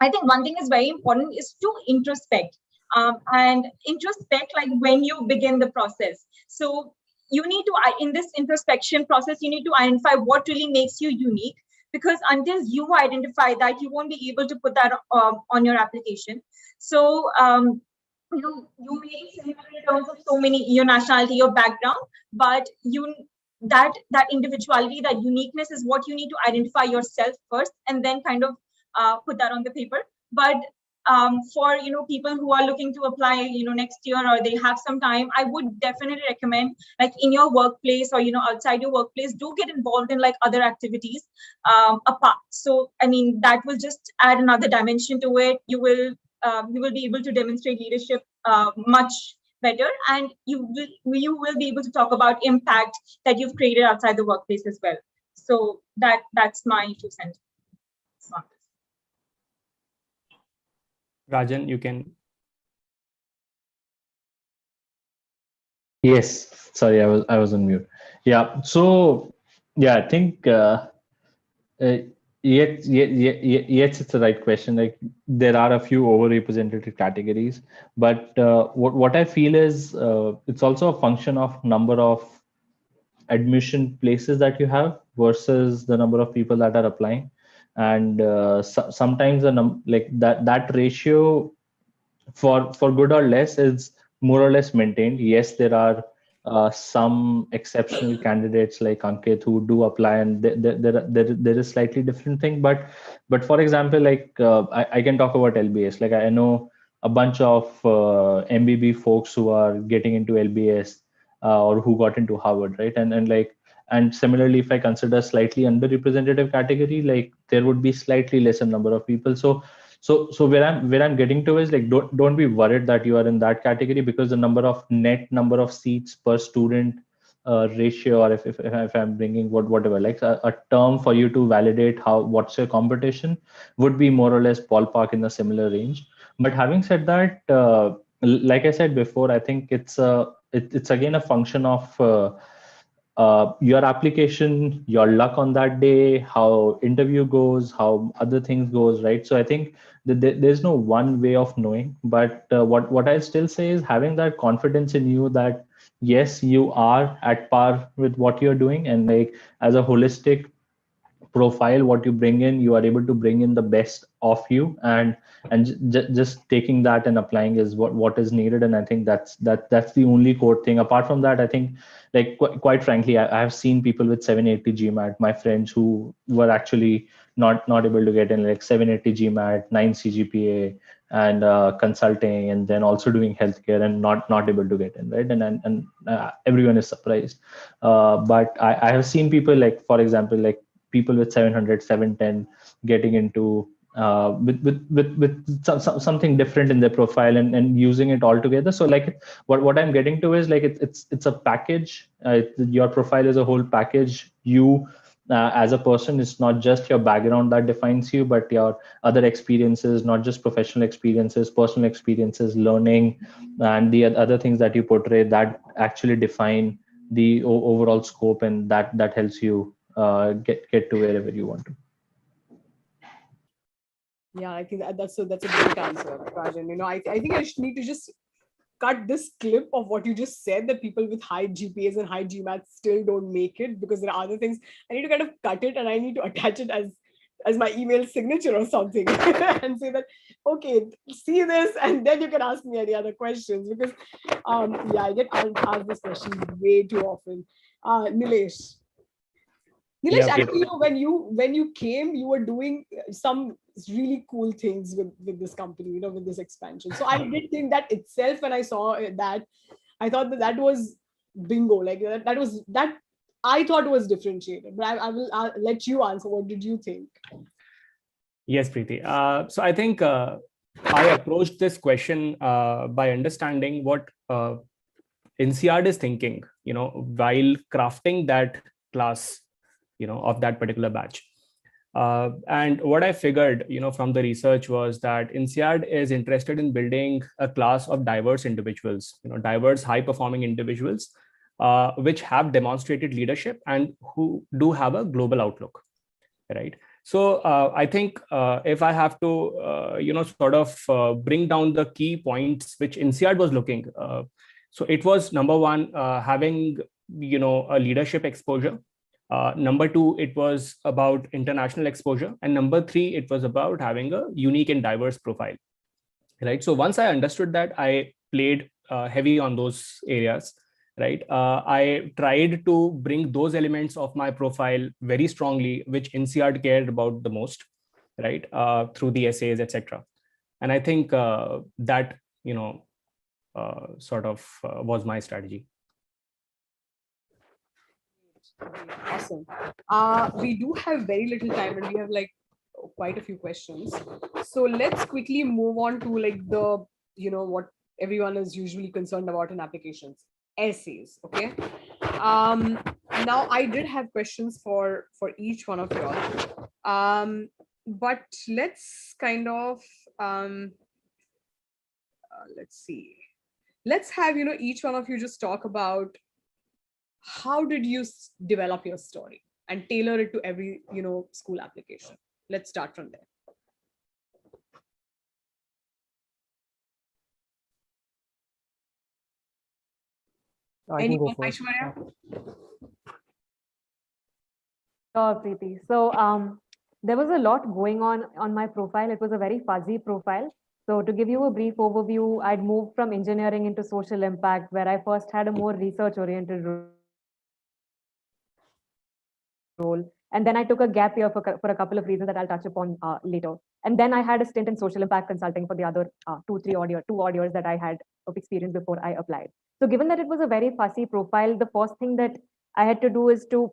I think one thing is very important is to introspect. And introspect, like when you begin the process. So you need to, in this introspection process, you need to identify what really makes you unique, because until you identify that, you won't be able to put that on your application. So, you may be similar in terms of so many, your nationality, your background, but that individuality, that uniqueness is what you need to identify yourself first, and then kind of put that on the paper. But for people who are looking to apply next year, or they have some time, I would definitely recommend, like in your workplace or outside your workplace, do get involved in like other activities apart. So I mean, that will just add another dimension to it. You will be able to demonstrate leadership much better, and you will be able to talk about impact that you've created outside the workplace as well. So that's my 2 cents. Rajan, you can. Yes, sorry, I was on mute. Yeah, so yeah, I think yes, it's the right question. Like there are a few overrepresented categories, but what I feel is it's also a function of number of admission places that you have versus the number of people that are applying. And sometimes like that ratio for good or less is more or less maintained. Yes, there are some exceptional candidates like Ankit who do apply, and there is slightly different thing. But for example, like I can talk about LBS. Like I know a bunch of MBB folks who are getting into LBS or who got into Harvard, right? And similarly, if I consider slightly underrepresentative category, like there would be slightly lesser number of people. So where I'm getting to is like don't be worried that you are in that category, because the net number of seats per student ratio, or if I'm bringing whatever like a term for you to validate what's your competition, would be more or less ballpark in a similar range. But having said that, like I said before, I think it's again a function of your application, your luck on that day, how interview goes, how other things goes, right? So I think there's no one way of knowing, but what I still say is having that confidence in you that yes, you are at par with what you're doing, and like as a holistic profile, what you bring in, you are able to bring in the best of you, and just taking that and applying is what is needed. And I think that's the only core thing. Apart from that, I think like quite frankly, I have seen people with 780 GMAT, my friends who were actually not able to get in, like 780 GMAT, 9 CGPA, and consulting, and then also doing healthcare, and not able to get in, right? And everyone is surprised. But I have seen people, like for example, like people with 700, 710 getting into with something different in their profile and using it all together. So like what I'm getting to is like it's a package. Your profile is a whole package. You as a person, it's not just your background that defines you, but your other experiences, not just professional experiences, personal experiences, learning, and the other things that you portray that actually define the overall scope, and that helps you get to wherever you want to. Yeah, I think that's a great answer, Rajan. You know, I think I need to just cut this clip of what you just said, that people with high GPAs and high GMAT still don't make it, because there are other things. I need to kind of cut it and I need to attach it as my email signature or something and say that, okay, see this, and then you can ask me any other questions, because yeah, I get asked this question way too often. Nilesh, Yeah, actually, you know, when you came, you were doing some really cool things with this company, you know, with this expansion. So I did think that itself, when I saw that, I thought that was bingo. Like that I thought was differentiated. But I will let you answer. What did you think? Yes, Preeti. So I think I approached this question by understanding what INSEAD is thinking, you know, while crafting that class, you know, of that particular batch. And what I figured, you know, from the research was that INSEAD is interested in building a class of diverse individuals, you know, diverse, high-performing individuals, which have demonstrated leadership and who do have a global outlook, right? So I think if I have to, you know, sort of bring down the key points which INSEAD was looking, so it was number one, having, you know, a leadership exposure. Number two, it was about international exposure. And number three, it was about having a unique and diverse profile, right? So once I understood that, I played heavy on those areas, right? I tried to bring those elements of my profile very strongly, which INSEAD cared about the most, right? Through the essays, etc. And I think that, you know, sort of was my strategy. Awesome. We do have very little time, and we have like quite a few questions. So let's quickly move on to like the, you know, what everyone is usually concerned about in applications, essays. Okay. Now I did have questions for each one of y'all. But let's kind of let's see. Let's have, you know, each one of you just talk about how did you develop your story and tailor it to every, you know, school application. Let's start from there. Anyone, Aishwarya? Preeti. So there was a lot going on my profile. It was a very fuzzy profile. So to give you a brief overview, I'd moved from engineering into social impact, where I first had a more research-oriented role. And then I took a gap year for a couple of reasons that I'll touch upon later. And then I had a stint in social impact consulting for the other 2 odd years that I had of experience before I applied. So given that it was a very fussy profile, the first thing that I had to do is so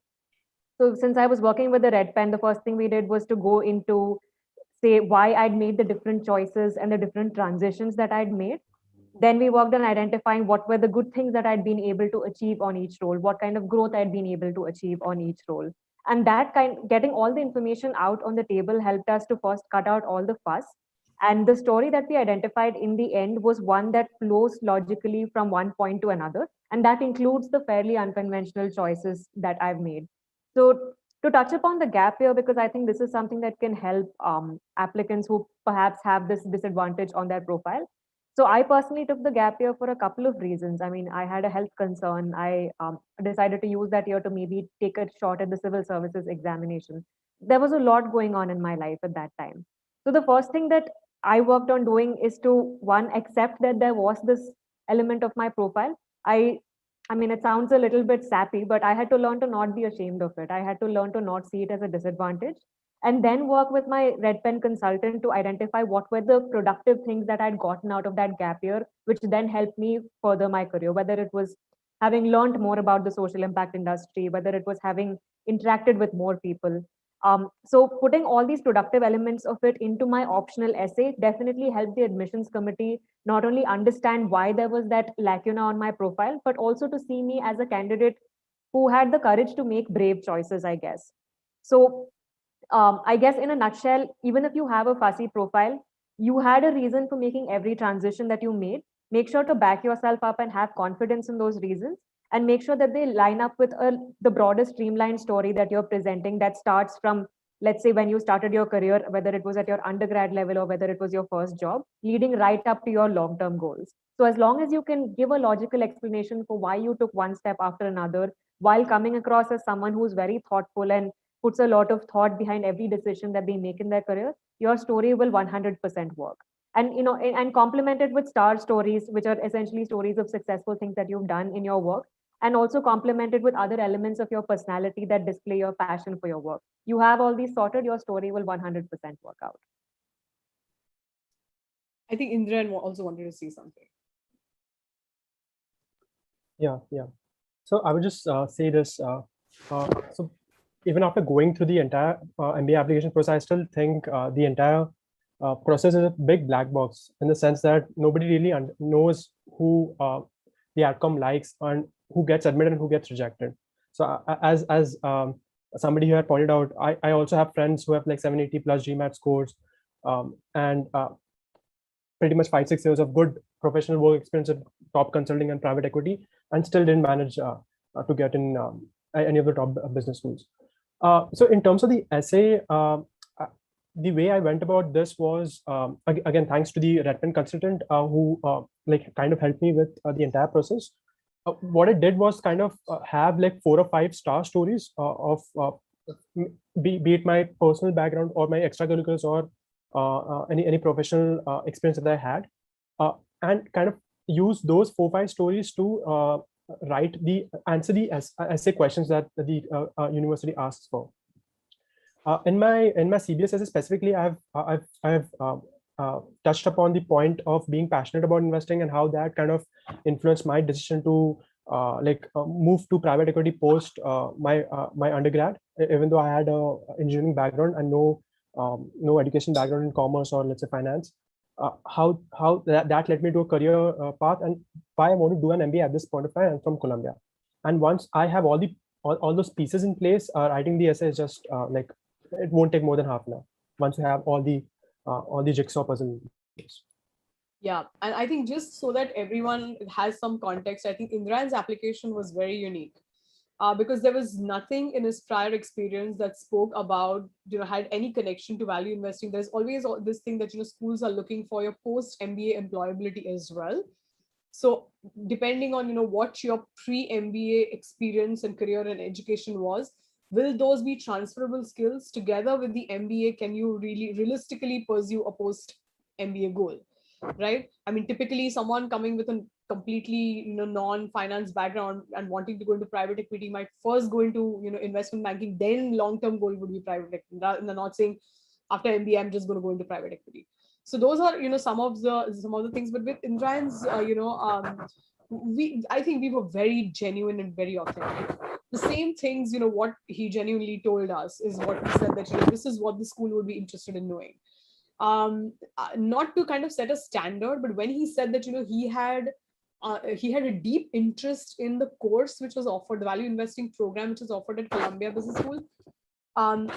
since I was working with the red pen, the first thing we did was to go into, say, why I'd made the different choices and the different transitions that I'd made. Then we worked on identifying what were the good things that I'd been able to achieve on each role, what kind of growth I'd been able to achieve on each role. And getting all the information out on the table helped us to first cut out all the fuss. And the story that we identified in the end was one that flows logically from one point to another. And that includes the fairly unconventional choices that I've made. So to touch upon the gap year, because I think this is something that can help applicants who perhaps have this disadvantage on their profile. So I personally took the gap year for a couple of reasons. I mean, I had a health concern. I decided to use that year to maybe take a shot at the civil services examination. There was a lot going on in my life at that time. So the first thing that I worked on doing is to, one, accept that there was this element of my profile. I mean, it sounds a little bit sappy, but I had to learn to not be ashamed of it. I had to learn to not see it as a disadvantage, and then work with my red pen consultant to identify what were the productive things that I'd gotten out of that gap year, which then helped me further my career, whether it was having learned more about the social impact industry, whether it was having interacted with more people. So putting all these productive elements of it into my optional essay definitely helped the admissions committee not only understand why there was that lacuna on my profile, but also to see me as a candidate who had the courage to make brave choices, I guess. So I guess in a nutshell, even if you have a fussy profile, you had a reason for making every transition that you made. Make sure to back yourself up and have confidence in those reasons, and make sure that they line up with the broader streamlined story that you're presenting that starts from, let's say, when you started your career, whether it was at your undergrad level or whether it was your first job, leading right up to your long-term goals. So as long as you can give a logical explanation for why you took one step after another, while coming across as someone who's very thoughtful and puts a lot of thought behind every decision that they make in their career, your story will 100% work. And and complemented with star stories, which are essentially stories of successful things that you've done in your work, and also complemented with other elements of your personality that display your passion for your work. You have all these sorted, your story will 100% work out. I think Indran also wanted to say something. Yeah. So I would just say this. So even after going through the entire MBA application process, I still think the entire process is a big black box, in the sense that nobody really knows who the outcome likes and who gets admitted and who gets rejected. So as somebody who had pointed out, I also have friends who have like 780 plus GMAT scores, and pretty much 5-6 years of good professional work experience at top consulting and private equity, and still didn't manage to get in any of the top business schools. So in terms of the essay, the way I went about this was, again, thanks to the Redmond consultant who like kind of helped me with the entire process. What I did was kind of have like 4 or 5 star stories of be it my personal background or my extracurriculars or any professional experience that I had, and kind of use those 4 or 5 stories to answer the essay questions that the university asks for. In my CBS essay specifically, I've touched upon the point of being passionate about investing and how that kind of influenced my decision to move to private equity post my undergrad, even though I had a engineering background and no education background in commerce or let's say finance. How that led me to a career path, and why I want to do an MBA at this point of time. I'm from Columbia, and once I have all those pieces in place, writing the essay is just like it won't take more than half an hour once you have all the jigsaw puzzle in place. Yeah, and I think just so that everyone has some context, I think Indran's application was very unique because there was nothing in his prior experience that spoke about, had any connection to value investing. There's always this thing that, schools are looking for your post-MBA employability as well. So depending on, what your pre-MBA experience and career and education was, will those be transferable skills together with the MBA? Can you really realistically pursue a post-MBA goal? Right? I mean, typically someone coming with a completely non-finance background and wanting to go into private equity might first go into investment banking, then long-term goal would be private equity. They're not saying after MBA I'm just going to go into private equity. So those are some of the things. But with Indran's I think we were very genuine and very authentic. The same things, what he genuinely told us is what he said, that this is what the school would be interested in knowing. Not to kind of set a standard, but when he said that he had a deep interest in the course which was offered, the value investing program which was offered at Columbia Business School,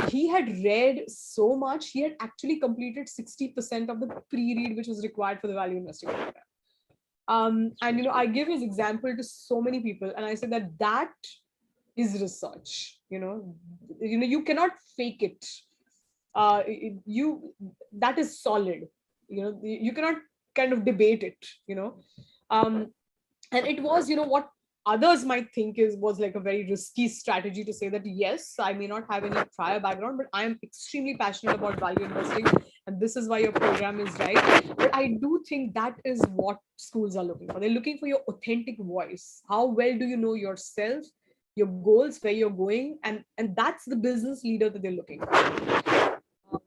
he had read so much. He had actually completed 60% of the pre-read which was required for the value investing program. And I give his example to so many people, and I said that is research. You cannot fake it. That is solid. You cannot kind of debate it. And it was what others might think was like a very risky strategy to say that yes, I may not have any prior background, but I am extremely passionate about value investing, and this is why your program is right. But I do think that is what schools are looking for. They're looking for your authentic voice. How well do you know yourself, your goals, where you're going, and that's the business leader that they're looking for.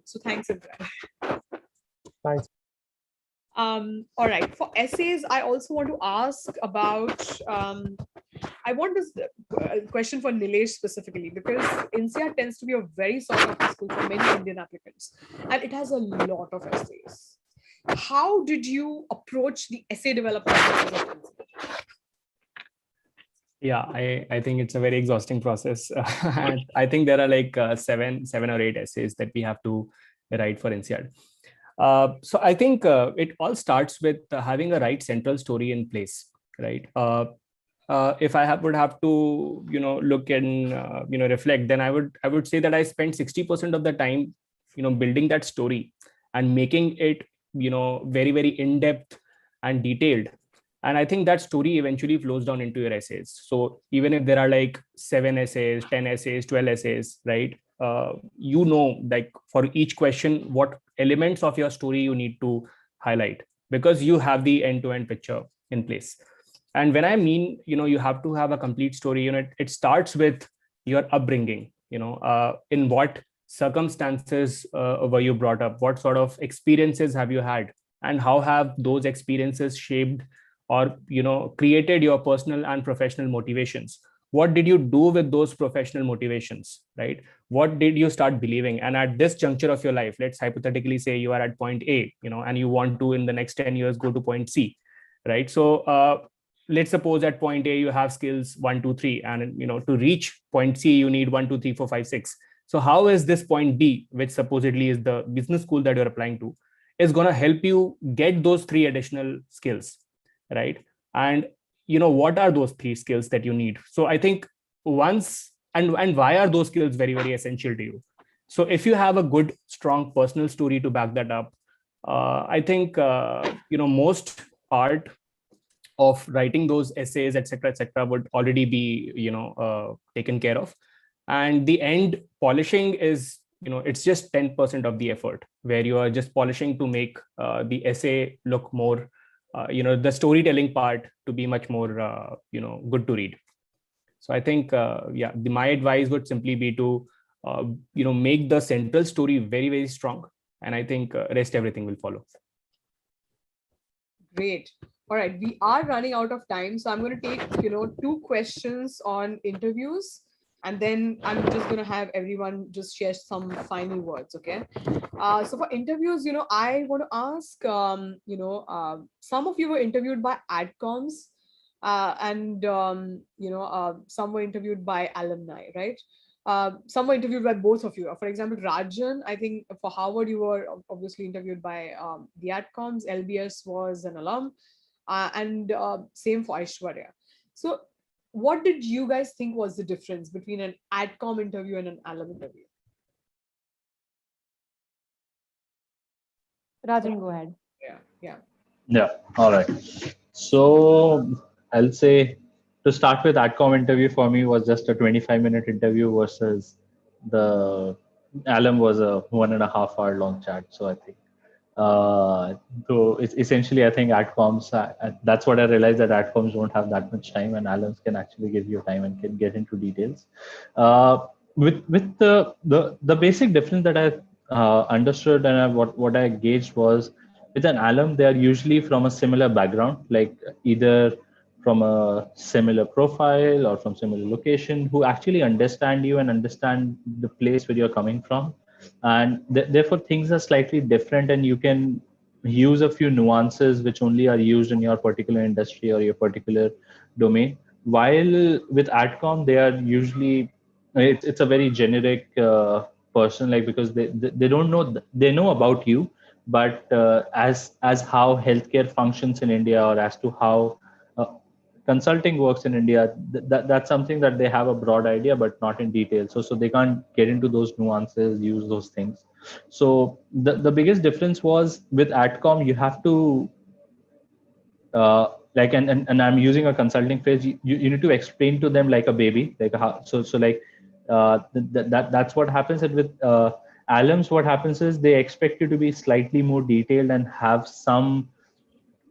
So thanks, Indra. Thanks. All right. For essays, I also want to ask about. I want this question for Nilesh specifically, because INSEAD tends to be a very sought after school for many Indian applicants, and it has a lot of essays. How did you approach the essay development process of INSEAD? Yeah, I think it's a very exhausting process. And I think there are like seven or eight essays that we have to write for INSEAD. So I think it all starts with having a right central story in place, right? If I would have to, look and reflect, then I would say that I spent 60% of the time, building that story and making it, very, very in-depth and detailed. And I think that story eventually flows down into your essays. So even if there are like 7 essays, 10 essays, 12 essays, right? Like for each question, what elements of your story you need to highlight, because you have the end-to-end picture in place. And when I mean, you have to have a complete story, it starts with your upbringing, in what circumstances were you brought up? What sort of experiences have you had? And how have those experiences shaped or created your personal and professional motivations? What did you do with those professional motivations, right? What did you start believing? And at this juncture of your life, let's hypothetically say you are at point A, and you want to in the next 10 years go to point C, right? So let's suppose at point A you have skills 1, 2, 3, and to reach point C you need 1, 2, 3, 4, 5, 6. So how is this point B, which supposedly is the business school that you're applying to, is going to help you get those 3 additional skills, right? And what are those 3 skills that you need? So I think once and why are those skills very, very essential to you? So if you have a good, strong personal story to back that up, I think most part of writing those essays, etc., would already be taken care of. And the end polishing is it's just 10% of the effort, where you are just polishing to make the essay look more the storytelling part to be much more good to read. So I think my advice would simply be to make the central story very, very strong, and I think rest everything will follow. Great. All right, we are running out of time, so I'm going to take 2 questions on interviews, and then I'm just going to have everyone just share some final words. Okay. So for interviews, I want to ask, some of you were interviewed by adcoms, and some were interviewed by alumni, right? Some were interviewed by both of you. For example, Rajan, I think for Harvard, you were obviously interviewed by the adcoms. LBS was an alum, and same for Aishwarya. So what did you guys think was the difference between an adcom interview and an alum interview? Rajan, go ahead. Yeah. All right. So I'll say, to start with, adcom interview for me was just a 25-minute interview versus the alum was a 1.5 hour long chat. So I think so it's essentially, I think adcoms, that's what I realized, that adcoms don't have that much time, and alums can actually give you time and can get into details. With the basic difference that I understood and what I gauged was, with an alum, they are usually from a similar background, like either from a similar profile or from similar location, who actually understand you and understand the place where you're coming from. And therefore things are slightly different, and you can use a few nuances which only are used in your particular industry or your particular domain. While with adcom, they are usually, it's a very generic person, like, because they don't know, they know about you, but as how healthcare functions in India, or as to how consulting works in India, that's something that they have a broad idea, but not in detail. So they can't get into those nuances, use those things. So the biggest difference was, with adcom, you have to like, and I'm using a consulting phrase, you need to explain to them like a baby, like that's what happens. And with alums, what happens is they expect you to be slightly more detailed and have some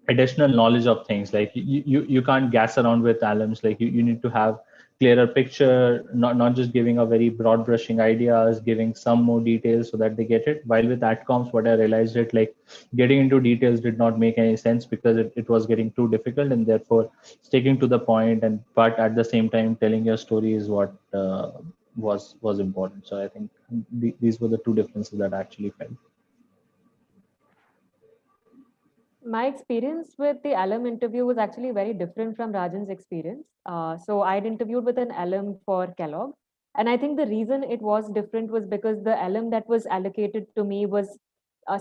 additional knowledge of things. Like you can't gas around with alums. Like you need to have clearer picture, not just giving a very broad brushing ideas, giving some more details so that they get it. While with AdComs, what I realized it like getting into details did not make any sense because it was getting too difficult, and therefore sticking to the point but at the same time telling your story is what was important. So I think these were the two differences that I actually felt. My experience with the alum interview was actually very different from Rajan's experience. So I'd interviewed with an alum for Kellogg. And I think the reason it was different was because the alum that was allocated to me was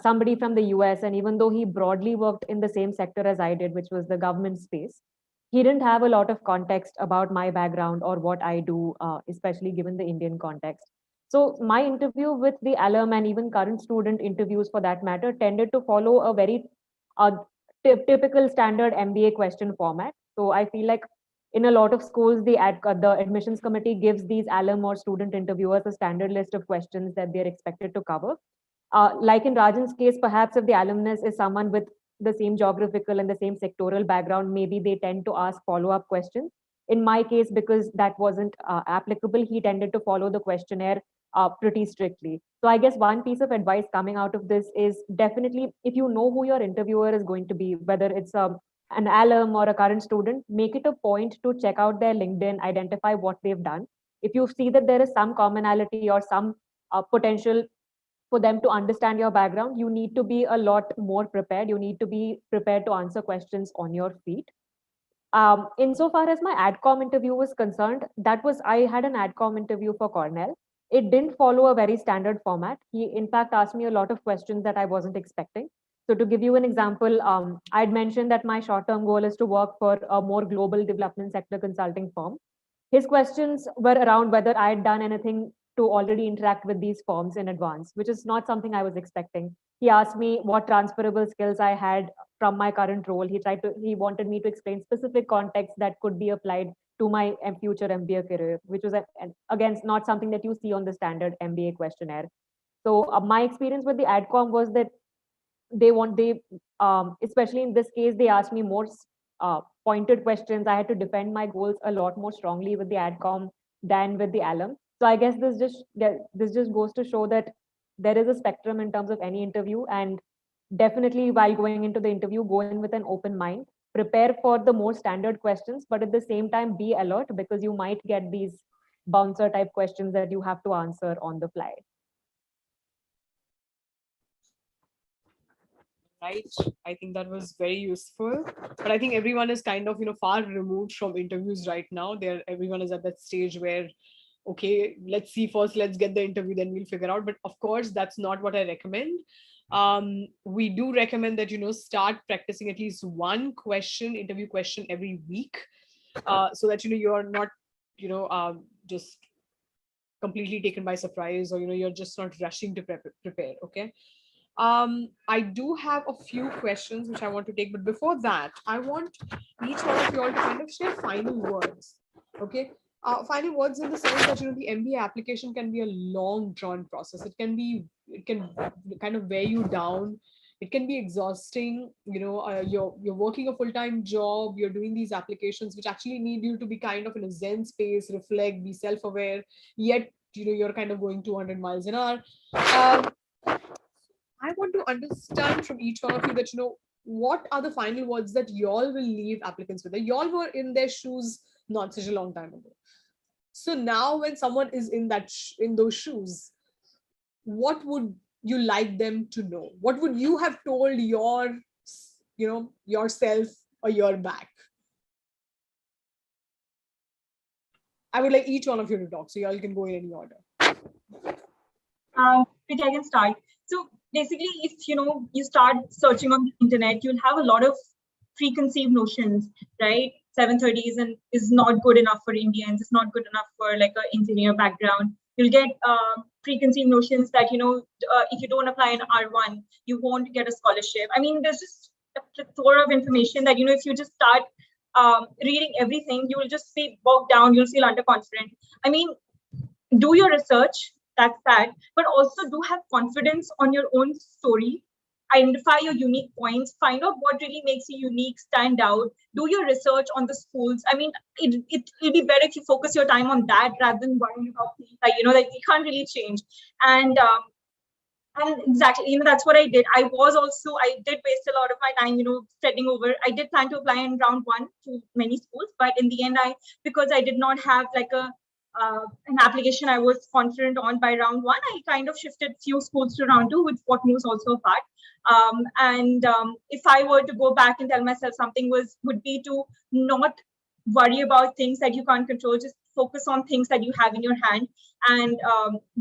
somebody from the US. And even though he broadly worked in the same sector as I did, which was the government space, he didn't have a lot of context about my background or what I do, especially given the Indian context. So my interview with the alum and even current student interviews for that matter tended to follow a very typical standard MBA question format. So I feel like in a lot of schools, the admissions committee gives these alum or student interviewers a standard list of questions that they're expected to cover. Like in Rajan's case, perhaps if the alumnus is someone with the same geographical and the same sectoral background, maybe they tend to ask follow-up questions. In my case, because that wasn't applicable, he tended to follow the questionnaire pretty strictly. So I guess one piece of advice coming out of this is definitely, if you know who your interviewer is going to be, whether it's an alum or a current student, make it a point to check out their LinkedIn, identify what they've done. If you see that there is some commonality or some potential for them to understand your background, you need to be a lot more prepared. You need to be prepared to answer questions on your feet. Insofar as my AdCom interview was concerned, I had an AdCom interview for Cornell. It didn't follow a very standard format. He, in fact, asked me a lot of questions that I wasn't expecting. So to give you an example, I'd mentioned that my short-term goal is to work for a more global development sector consulting firm. His questions were around whether I had done anything to already interact with these firms in advance, which is not something I was expecting. He asked me what transferable skills I had from my current role. He wanted me to explain specific contexts that could be applied to my future MBA career, which was again not something that you see on the standard MBA questionnaire. So my experience with the AdCom was that especially in this case, they asked me more pointed questions. I had to defend my goals a lot more strongly with the AdCom than with the alum. So I guess this just goes to show that there is a spectrum in terms of any interview, and definitely while going into the interview, go in with an open mind, prepare for the more standard questions, but at the same time be alert because you might get these bouncer type questions that you have to answer on the fly. Right. I think that was very useful. But I think everyone is kind of, far removed from interviews right now. Everyone is at that stage where, okay, let's see first, let's get the interview, then we'll figure out. But of course, that's not what I recommend. We do recommend that, start practicing at least one interview question every week, so that, you're not, just completely taken by surprise, or, you're just not rushing to prepare. Okay. I do have a few questions which I want to take, but before that, I want each one of you all to kind of share final words. Okay. Final words in the sense that, the MBA application can be a long drawn process. It can kind of wear you down. It can be exhausting. You're working a full-time job. You're doing these applications which actually need you to be kind of in a Zen space, reflect, be self-aware. Yet, you're kind of going 200 miles an hour. I want to understand from each one of you that, what are the final words that y'all will leave applicants with? Y'all were in their shoes not such a long time ago. So now when someone is in those shoes, what would you like them to know? What would you have told yourself a year back? I would like each one of you to talk, so y'all can go in any order. Preeti, I can start. So basically, if you start searching on the internet, you'll have a lot of preconceived notions, right? 730 is not good enough for Indians. It's not good enough for like an engineer background. You'll get preconceived notions that if you don't apply in R1, you won't get a scholarship. I mean, there's just a plethora of information that if you just start reading everything, you will just be bogged down. You'll feel underconfident. I mean, do your research. That's that, but also do have confidence on your own story identify your unique points, find out what really makes you unique, stand out, do your research on the schools. I mean, it'll be better if you focus your time on that rather than worrying about things like, like you can't really change. And exactly, that's what I did. I did waste a lot of my time, studying over. I did plan to apply in round 1 to many schools, but in the end, because I did not have like an application I was confident on by round 1, I kind of shifted few schools to round 2, with Wharton was also a part. If I were to go back and tell myself something would be to not worry about things that you can't control, just focus on things that you have in your hand, and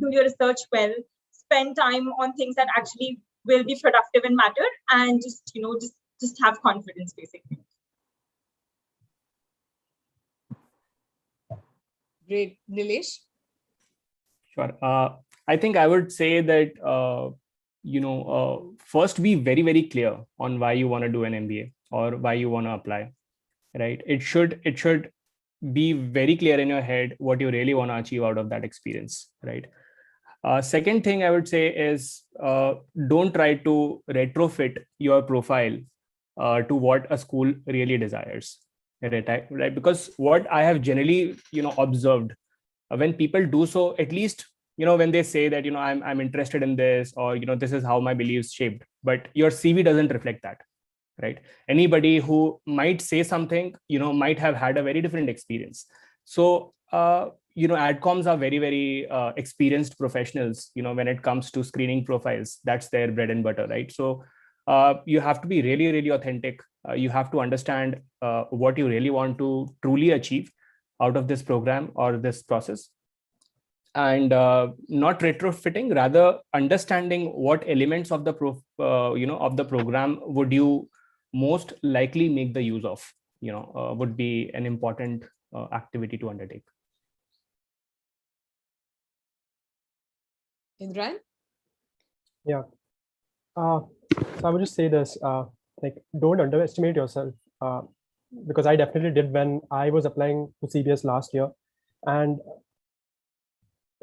do your research well. Spend time on things that actually will be productive and matter, and just have confidence, basically. Great. Nilesh? Sure. I think I would say that, first be very, very clear on why you want to do an MBA or why you want to apply, right? It should be very clear in your head what you really want to achieve out of that experience, right? Second thing I would say is don't try to retrofit your profile to what a school really desires, right? Because what I have generally, observed when people do so, at least, when they say that, I'm interested in this, or, this is how my beliefs shaped, but your CV doesn't reflect that, right? Anybody who might say something, might have had a very different experience. So, adcoms are very, very experienced professionals, when it comes to screening profiles. That's their bread and butter, right? So you have to be really, really authentic. You have to understand what you really want to truly achieve out of this program or this process, and not retrofitting, rather understanding what elements of the of the program would you most likely make the use of, would be an important activity to undertake. Indran? Yeah. So I would just say this, like, don't underestimate yourself, because I definitely did when I was applying to CBS last year. And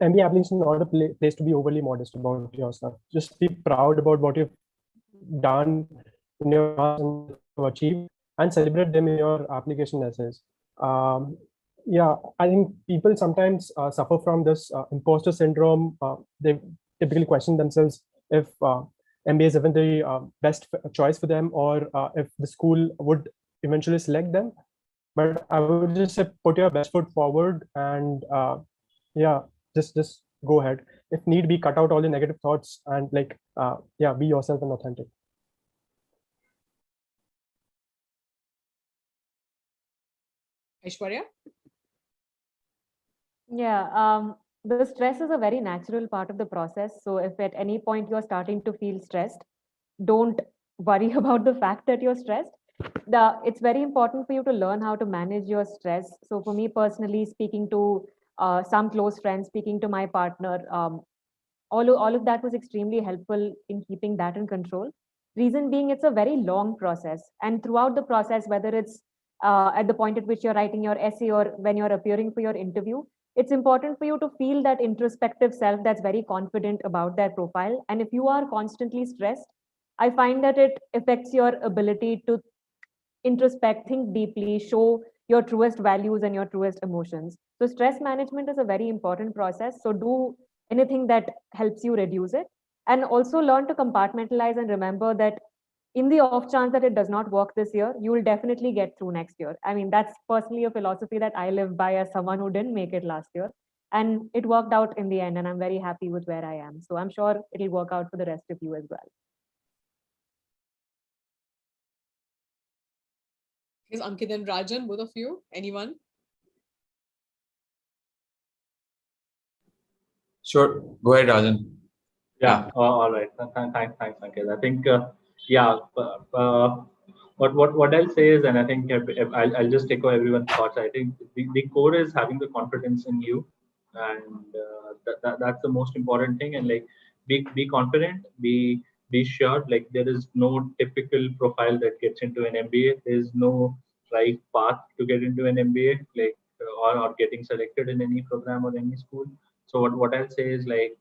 MBA application is not a place to be overly modest about yourself. Just be proud about what you've done in your past and achieved, and celebrate them in your application essays. Yeah, I think people sometimes suffer from this imposter syndrome. They typically question themselves if MBA is even the best choice for them, or if the school would eventually select them. But I would just say put your best foot forward, and yeah, just go ahead. If need be, cut out all the negative thoughts, and yeah, be yourself and authentic. Aishwarya? Yeah, the stress is a very natural part of the process. So if at any point you're starting to feel stressed, don't worry about the fact that you're stressed. It's very important for you to learn how to manage your stress. So for me personally, speaking to some close friends, speaking to my partner, all of that was extremely helpful in keeping that in control. Reason being, it's a very long process. And throughout the process, whether it's at the point at which you're writing your essay or when you're appearing for your interview, it's important for you to feel that introspective self that's very confident about their profile. And if you are constantly stressed, I find that it affects your ability to introspect, think deeply, show your truest values and your truest emotions. So stress management is a very important process. So do anything that helps you reduce it. And also learn to compartmentalize and remember that in the off chance that it does not work this year, you will definitely get through next year. I mean, that's personally a philosophy that I live by as someone who didn't make it last year. And it worked out in the end, and I'm very happy with where I am. So I'm sure it'll work out for the rest of you as well. Is Ankit and Rajan, both of you? Anyone? Sure. Go ahead, Rajan. Yeah. All right. Thanks, Ankit. I think, yeah. What I'll say is, and I think I'll just echo everyone's thoughts. I think the core is having the confidence in you, and that's the most important thing. And like, be confident, be sure. Like, there is no typical profile that gets into an MBA. There's no right path to get into an MBA, like, or getting selected in any program or any school. So what I'll say is, like,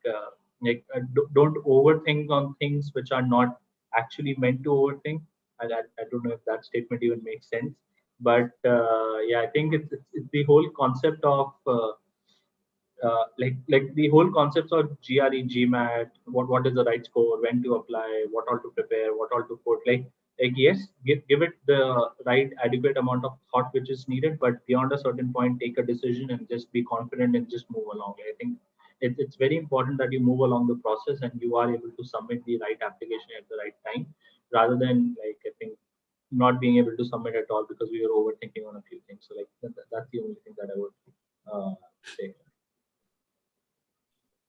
don't overthink on things which are not actually meant to overthink. I don't know if that statement even makes sense, but yeah, I think it's the whole concept of like the whole concepts of GRE, GMAT, what is the right score, when to apply, what all to prepare, what all to put. Like yes, give it the right adequate amount of thought which is needed, but beyond a certain point, take a decision and just be confident and just move along. I think it's very important that you move along the process and you are able to submit the right application at the right time, rather than like I think not being able to submit at all because we were overthinking on a few things. So like that's the only thing that I would say.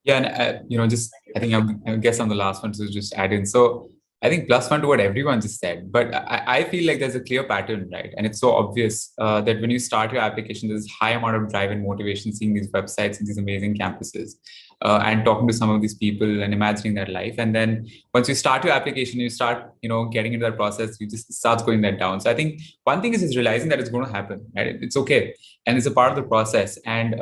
Yeah, and just I think I guess I'm the last one to just add in. So I think plus one to what everyone just said, but I feel like there's a clear pattern, right? And it's so obvious that when you start your application, there's a high amount of drive and motivation seeing these websites and these amazing campuses and talking to some of these people and imagining their life. And then once you start your application, you start, getting into that process, you just start going that down. So I think one thing is just realizing that it's going to happen, right? It's okay. And it's a part of the process. And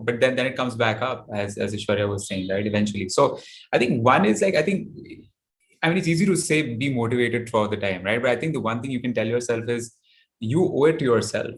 but then it comes back up as Ishwarya was saying, right? Eventually. So I think one is like, it's easy to say be motivated throughout the time, right? But I think the one thing you can tell yourself is you owe it to yourself,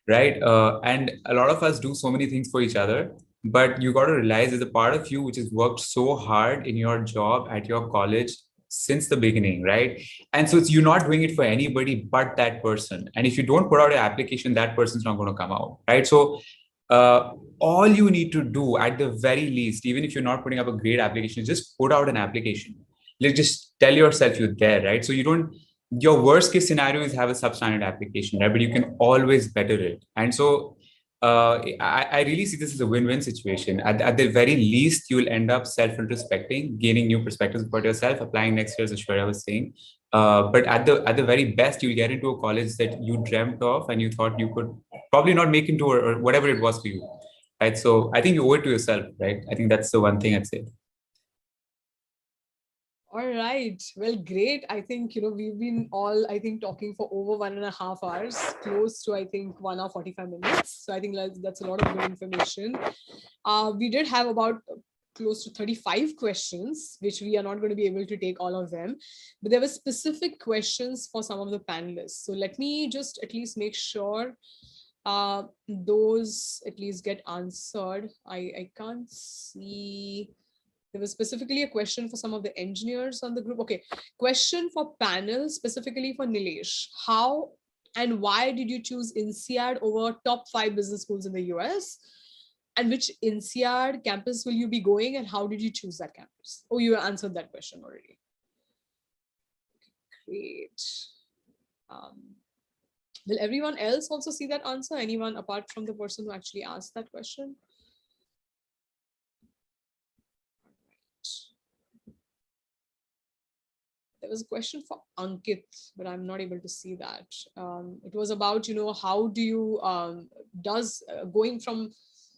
right? And a lot of us do so many things for each other, but you got to realize there's a part of you which has worked so hard in your job at your college since the beginning, right? And so you're not doing it for anybody but that person. And if you don't put out an application, that person's not going to come out, right? So all you need to do at the very least, even if you're not putting up a great application, is just put out an application. Like just tell yourself you're there, right? So your worst case scenario is have a substandard application, right? But you can always better it. And so I really see this as a win-win situation. At the very least, you'll end up self-introspecting, gaining new perspectives about yourself, applying next year, as Ashwarya was saying. But at the very best, you'll get into a college that you dreamt of and you thought you could probably not make into or whatever it was for you, right? So I think you owe it to yourself, right? I think that's the one thing I'd say. All right. Well, great. I think, we've been all, I think, talking for over 1.5 hours, close to, I think, 1 hour 45 minutes. So I think that's a lot of good information. We did have about close to 35 questions, which we are not going to be able to take all of them. But there were specific questions for some of the panelists. So let me just at least make sure those at least get answered. I can't see. There was specifically a question for some of the engineers on the group. Okay, question for panel, specifically for Nilesh. How and why did you choose INSEAD over top 5 business schools in the US? And which INSEAD campus will you be going and how did you choose that campus? Oh, you answered that question already. Okay, great. Will everyone else also see that answer? Anyone apart from the person who actually asked that question? There was a question for Ankit, but I'm not able to see that. It was about, how do you, going from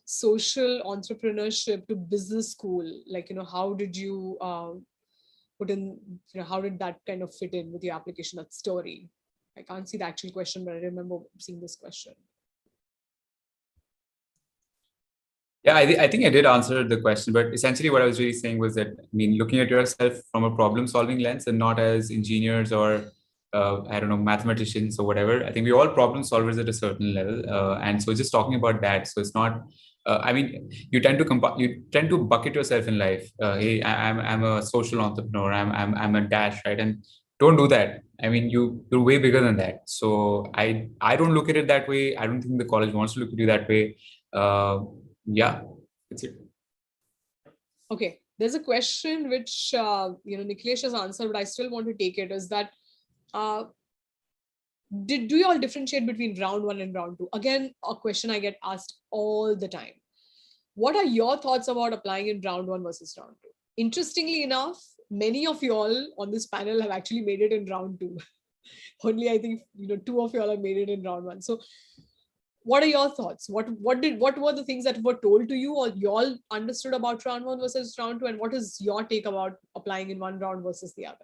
social entrepreneurship to business school, like, how did you put in, how did that kind of fit in with your application, that story? I can't see the actual question, but I remember seeing this question. Yeah, I think I did answer the question, but essentially what I was really saying was that, looking at yourself from a problem-solving lens and not as engineers or, mathematicians or whatever. I think we're all problem solvers at a certain level. And so just talking about that. So it's not, you tend to bucket yourself in life. Hey, I'm a social entrepreneur. I'm a dash, right? And don't do that. You're way bigger than that. So I don't look at it that way. I don't think the college wants to look at you that way. Yeah, that's it. Okay, there's a question which Nikhilesh has answered, but I still want to take it. Is that do you all differentiate between round 1 and round 2? Again, a question I get asked all the time. What are your thoughts about applying in round 1 versus round 2? Interestingly enough, many of you all on this panel have actually made it in round 2. Only I think 2 of you all have made it in round 1. So what are your thoughts? What were the things that were told to you or you all understood about round 1 versus round 2? And what is your take about applying in one round versus the other?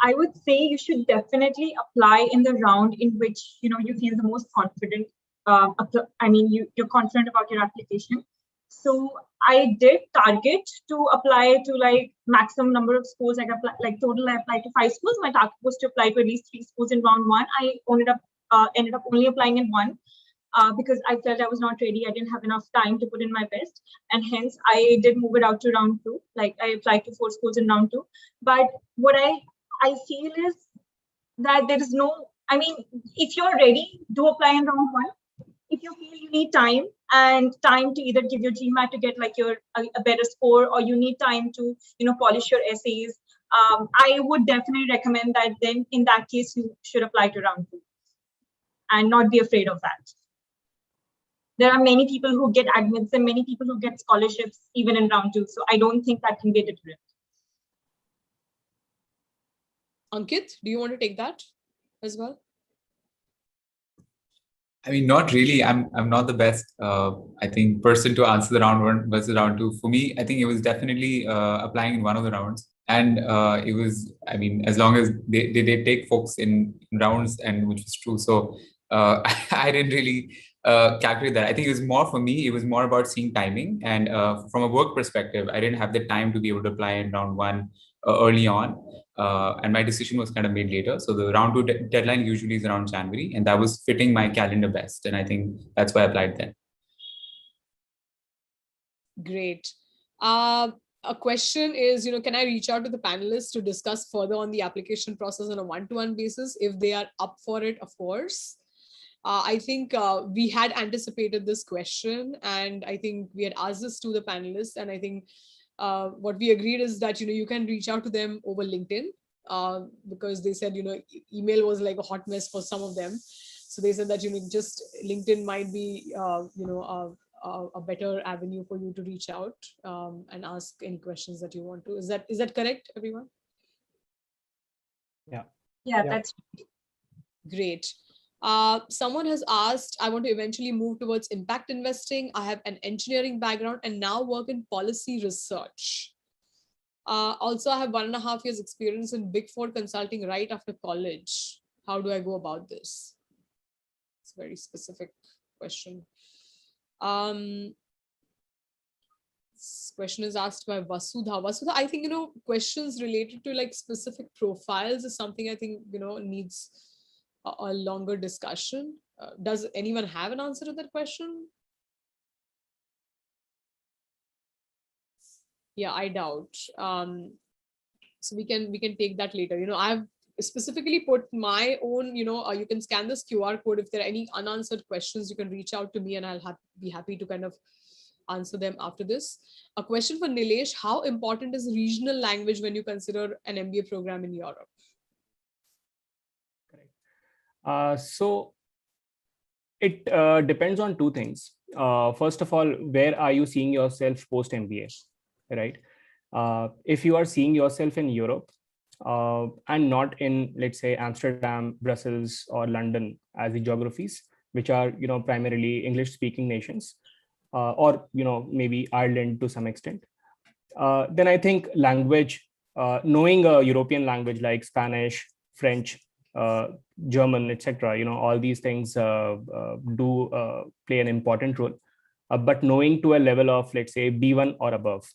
I would say you should definitely apply in the round in which you feel the most confident. You're confident about your application. So I did target to apply to like maximum number of schools. I applied to 5 schools. My target was to apply to at least 3 schools in round 1. I ended up only applying in 1 because I felt I was not ready. I didn't have enough time to put in my best, and hence I did move it out to round 2. Like I applied to 4 schools in round 2. But what I feel is that there is no. I mean, if you're ready, do apply in round 1. If you feel you need time to either give your GMAT to get like a better score, or you need time to polish your essays, I would definitely recommend that. Then in that case, you should apply to round 2 and not be afraid of that. There are many people who get admits and many people who get scholarships even in round 2. So I don't think that can be a deterrent. Ankit, do you want to take that as well? I mean, not really. I'm not the best, I think, person to answer the round 1 versus round 2. For me, I think it was definitely applying in one of the rounds. And it was, I mean, as long as they take folks in rounds, and which was true. So I didn't really calculate that. I think it was more for me, it was more about seeing timing. And from a work perspective, I didn't have the time to be able to apply in round 1 early on. And my decision was kind of made later. So the round 2 deadline usually is around January, and that was fitting my calendar best. And I think that's why I applied then. Great. A question is, can I reach out to the panelists to discuss further on the application process on a one-to-one basis if they are up for it, of course. I think we had anticipated this question, and I think we had asked this to the panelists, and I think what we agreed is that you can reach out to them over LinkedIn because they said email was like a hot mess for some of them. So they said that just LinkedIn might be a better avenue for you to reach out and ask any questions that you want to. Is that correct, everyone? Yeah, that's great. Someone has asked, I want to eventually move towards impact investing. I have an engineering background and now work in policy research. Also, I have 1.5 years experience in Big Four consulting right after college. How do I go about this? It's a very specific question. This question is asked by Vasudha. Vasudha, I think, questions related to like specific profiles is something I think, needs a longer discussion. Does anyone have an answer to that question? Yeah, I doubt. So we can take that later. I've specifically put my own, you can scan this QR code. If there are any unanswered questions, you can reach out to me and I'll be happy to kind of answer them after this. A question for Nilesh: how important is regional language when you consider an MBA program in Europe? So it depends on 2 things. First of all, where are you seeing yourself post MBA, right? If you are seeing yourself in Europe and not in, let's say, Amsterdam, Brussels, or London as the geographies, which are primarily English-speaking nations, or maybe Ireland to some extent, then I think language, knowing a European language like Spanish, French, German, etc., all these things do play an important role. But knowing to a level of, let's say, B1 or above,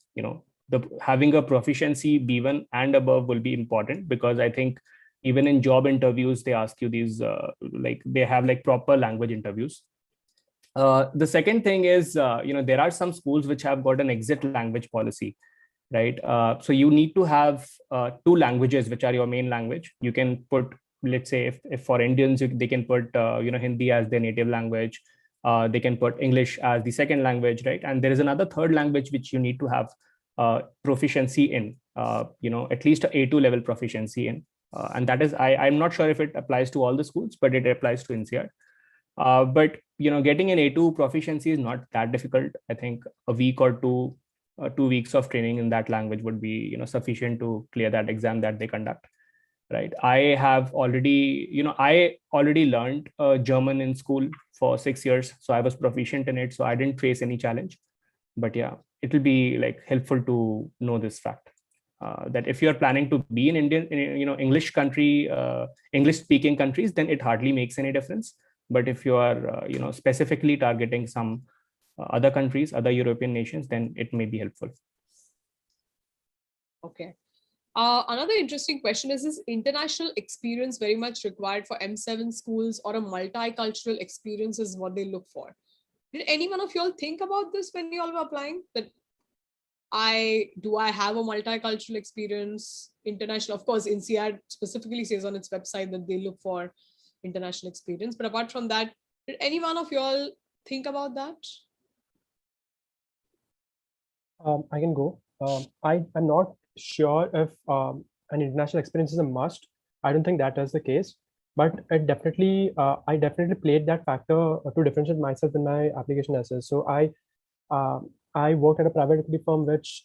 having a proficiency B1 and above will be important, because I think even in job interviews they ask you these like they have like proper language interviews. The second thing is there are some schools which have got an exit language policy, right? So you need to have 2 languages which are your main language. You can put, let's say, if for Indians, they can put Hindi as their native language. They can put English as the second language, right? And there is another third language which you need to have proficiency in, at least a A2 level proficiency in. And that is, I'm not sure if it applies to all the schools, but it applies to INSEAD. But getting an A2 proficiency is not that difficult. I think a week or 2 weeks of training in that language would be sufficient to clear that exam that they conduct. Right. I already learned German in school for 6 years, so I was proficient in it. So I didn't face any challenge. But yeah, it will be like helpful to know this fact that if you are planning to be in English country, English speaking countries, then it hardly makes any difference. But if you are specifically targeting some other countries, other European nations, then it may be helpful. Okay. Another interesting question is international experience very much required for M7 schools, or a multicultural experience is what they look for? Did any one of y'all think about this when y'all were applying? That do I have a multicultural experience, international? Of course, INSEAD specifically says on its website that they look for international experience. But apart from that, did any one of y'all think about that? I can go. I'm not sure if an international experience is a must. I don't think that is the case, but I definitely played that factor to differentiate myself in my application essays. So I worked at a private equity firm which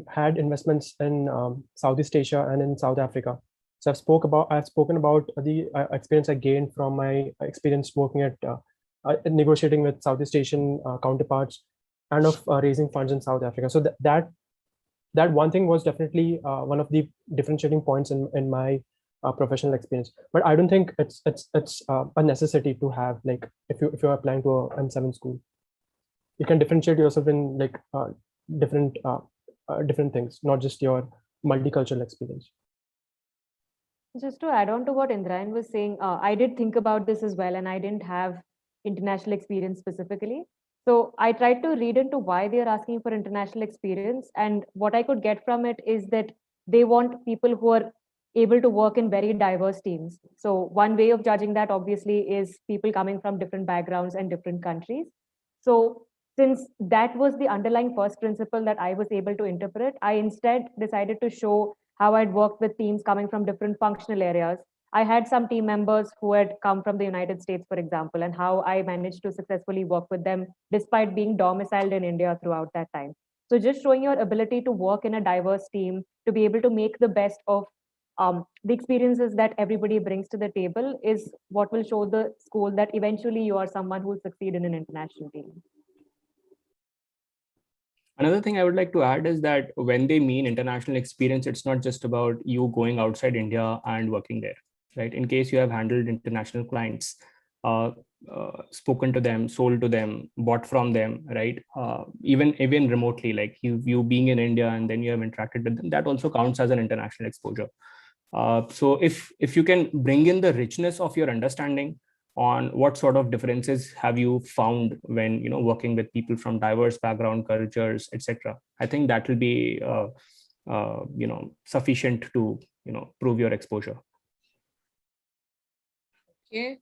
had investments in Southeast Asia and in South Africa. So I've spoken about the experience I gained from my experience working at negotiating with Southeast Asian counterparts, and of raising funds in South Africa. So that one thing was definitely one of the differentiating points in my professional experience. But I don't think it's a necessity to have, like, if you're applying to a M7 school, you can differentiate yourself in like different things, not just your multicultural experience. Just to add on to what Indrayan was saying, I did think about this as well, and I didn't have international experience specifically. So I tried to read into why they are asking for international experience. And what I could get from it is that they want people who are able to work in very diverse teams. So one way of judging that obviously is people coming from different backgrounds and different countries. So since that was the underlying first principle that I was able to interpret, I instead decided to show how I'd worked with teams coming from different functional areas. I had some team members who had come from the United States, for example, and how I managed to successfully work with them despite being domiciled in India throughout that time. So just showing your ability to work in a diverse team, to be able to make the best of the experiences that everybody brings to the table, is what will show the school that eventually you are someone who will succeed in an international team. Another thing I would like to add is that when they mean international experience, it's not just about you going outside India and working there, right? In case you have handled international clients, spoken to them, sold to them, bought from them, right? Even remotely, like you being in India and then you have interacted with them, that also counts as an international exposure. So if you can bring in the richness of your understanding on what sort of differences have you found when working with people from diverse background, cultures, etc., I think that will be sufficient to prove your exposure. Okay.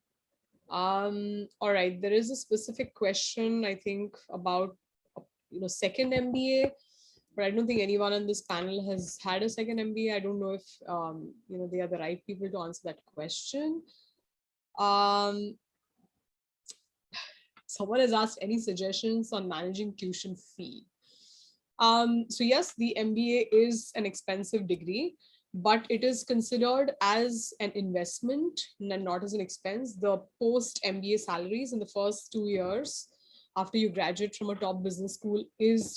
All right. There is a specific question, I think, about second MBA, but I don't think anyone on this panel has had a second MBA. I don't know if they are the right people to answer that question. Someone has asked any suggestions on managing tuition fee. So yes, the MBA is an expensive degree, but it is considered as an investment and not as an expense. The post MBA salaries in the first 2 years after you graduate from a top business school is,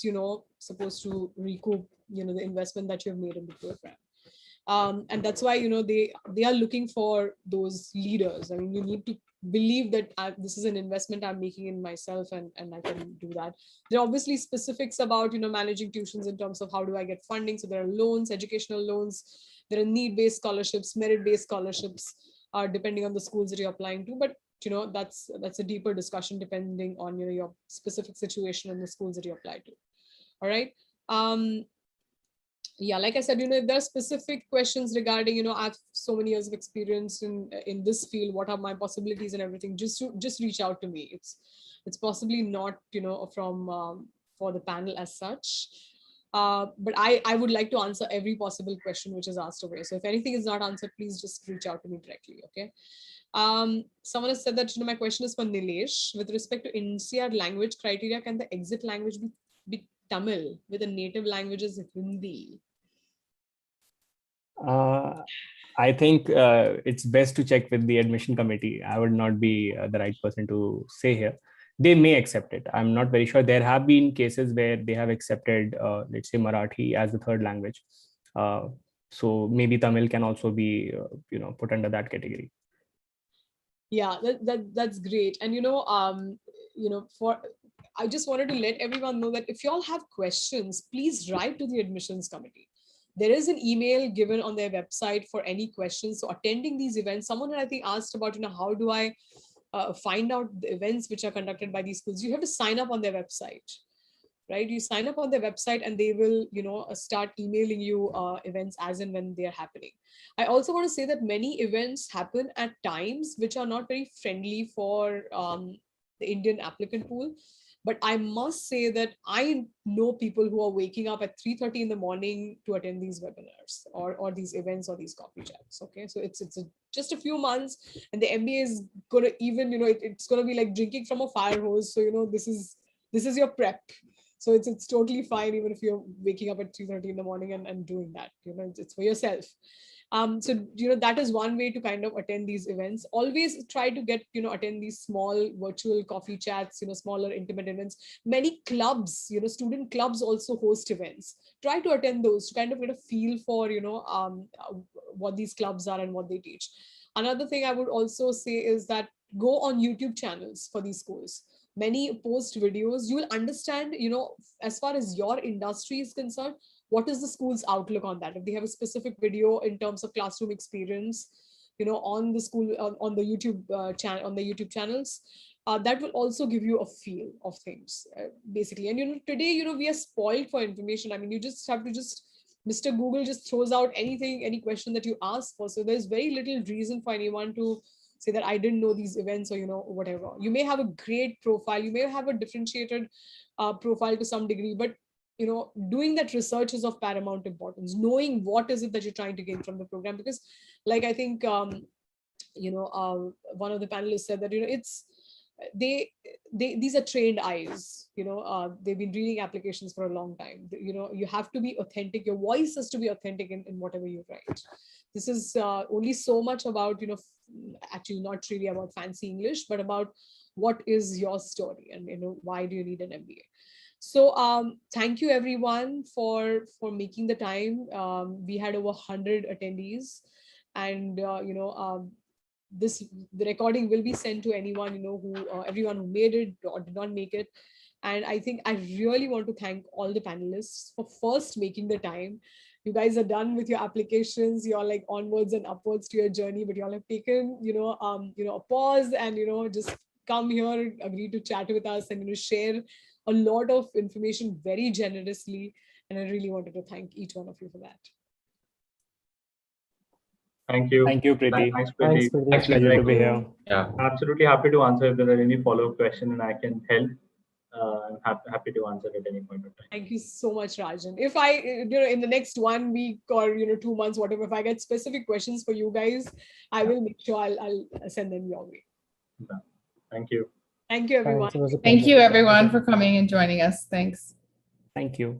supposed to recoup, the investment that you've made in the program. And that's why, they are looking for those leaders. I mean, you need to believe that this is an investment I'm making in myself, and I can do that. There are obviously specifics about, managing tuitions in terms of how do I get funding. So there are loans, educational loans, there are need-based scholarships, merit-based scholarships, depending on the schools that you're applying to. But, that's a deeper discussion depending on, your specific situation and the schools that you apply to. All right. Yeah, like I said, if there are specific questions regarding, I have so many years of experience in this field, what are my possibilities and everything, just reach out to me. It's possibly not, from for the panel as such, but I would like to answer every possible question which is asked away. So if anything is not answered, please just reach out to me directly. Okay. Someone has said that, my question is for Nilesh. With respect to INSEAD language criteria, can the exit language be Tamil with a native language as Hindi? I think it's best to check with the admission committee. I would not be the right person to say here. They may accept it. I'm not very sure. There have been cases where they have accepted, let's say, Marathi as the third language. So maybe Tamil can also be, put under that category. Yeah, that's great. And I just wanted to let everyone know that if you all have questions, please write to the admissions committee. There is an email given on their website for any questions. So attending these events, someone I think asked about, how do I find out the events which are conducted by these schools? You have to sign up on their website, right? You sign up on their website and they will, start emailing you events as and when they are happening. I also want to say that many events happen at times which are not very friendly for the Indian applicant pool. But I must say that I know people who are waking up at 3:30 in the morning to attend these webinars or these events or these coffee chats. Okay, so it's just a few months, and the MBA is gonna even, it's gonna be like drinking from a fire hose. So this is your prep. So it's totally fine even if you're waking up at 3:30 in the morning and doing that. It's for yourself. So that is one way to kind of attend these events. Always try to get attend these small virtual coffee chats, smaller intimate events. Many clubs, student clubs also host events. Try to attend those to kind of get a feel for what these clubs are and what they teach. Another thing I would also say is that go on YouTube channels for these schools. Many post videos. You will understand, as far as your industry is concerned, what is the school's outlook on that? If they have a specific video in terms of classroom experience, on the school, on the YouTube channel, on the YouTube channels, that will also give you a feel of things, basically. And today, we are spoiled for information. I mean, you just have to Mr. Google just throws out anything, any question that you ask for. So there's very little reason for anyone to say that I didn't know these events or whatever. You may have a great profile, you may have a differentiated profile to some degree, but doing that research is of paramount importance. Knowing what is it that you're trying to gain from the program, because like I think one of the panelists said that it's these are trained eyes. They've been reading applications for a long time. You have to be authentic. Your voice has to be authentic in whatever you write. This is only so much about actually not really about fancy English, but about what is your story and why do you need an MBA. So thank you everyone for making the time. We had over 100 attendees, and the recording will be sent to anyone everyone who made it or did not make it. And I think I really want to thank all the panelists for first making the time. You guys are done with your applications. You're like onwards and upwards to your journey, but you all have taken a pause and just come here, agree to chat with us and share a lot of information very generously. And I really wanted to thank each one of you for that. Thank you. Thank you, Preeti. Thanks, Preeti. Thanks, Pleasure to be here. Yeah. Absolutely happy to answer if there are any follow-up questions and I can help. I'm happy to answer at any point of time. Thank you so much, Rajan. If I, in the next 1 week or 2 months, whatever, if I get specific questions for you guys, I will make sure I'll send them your way. Yeah. Thank you. Thank you, everyone. Thanks, it was a Thank pleasure. you everyone for coming and joining us. Thanks. Thank you.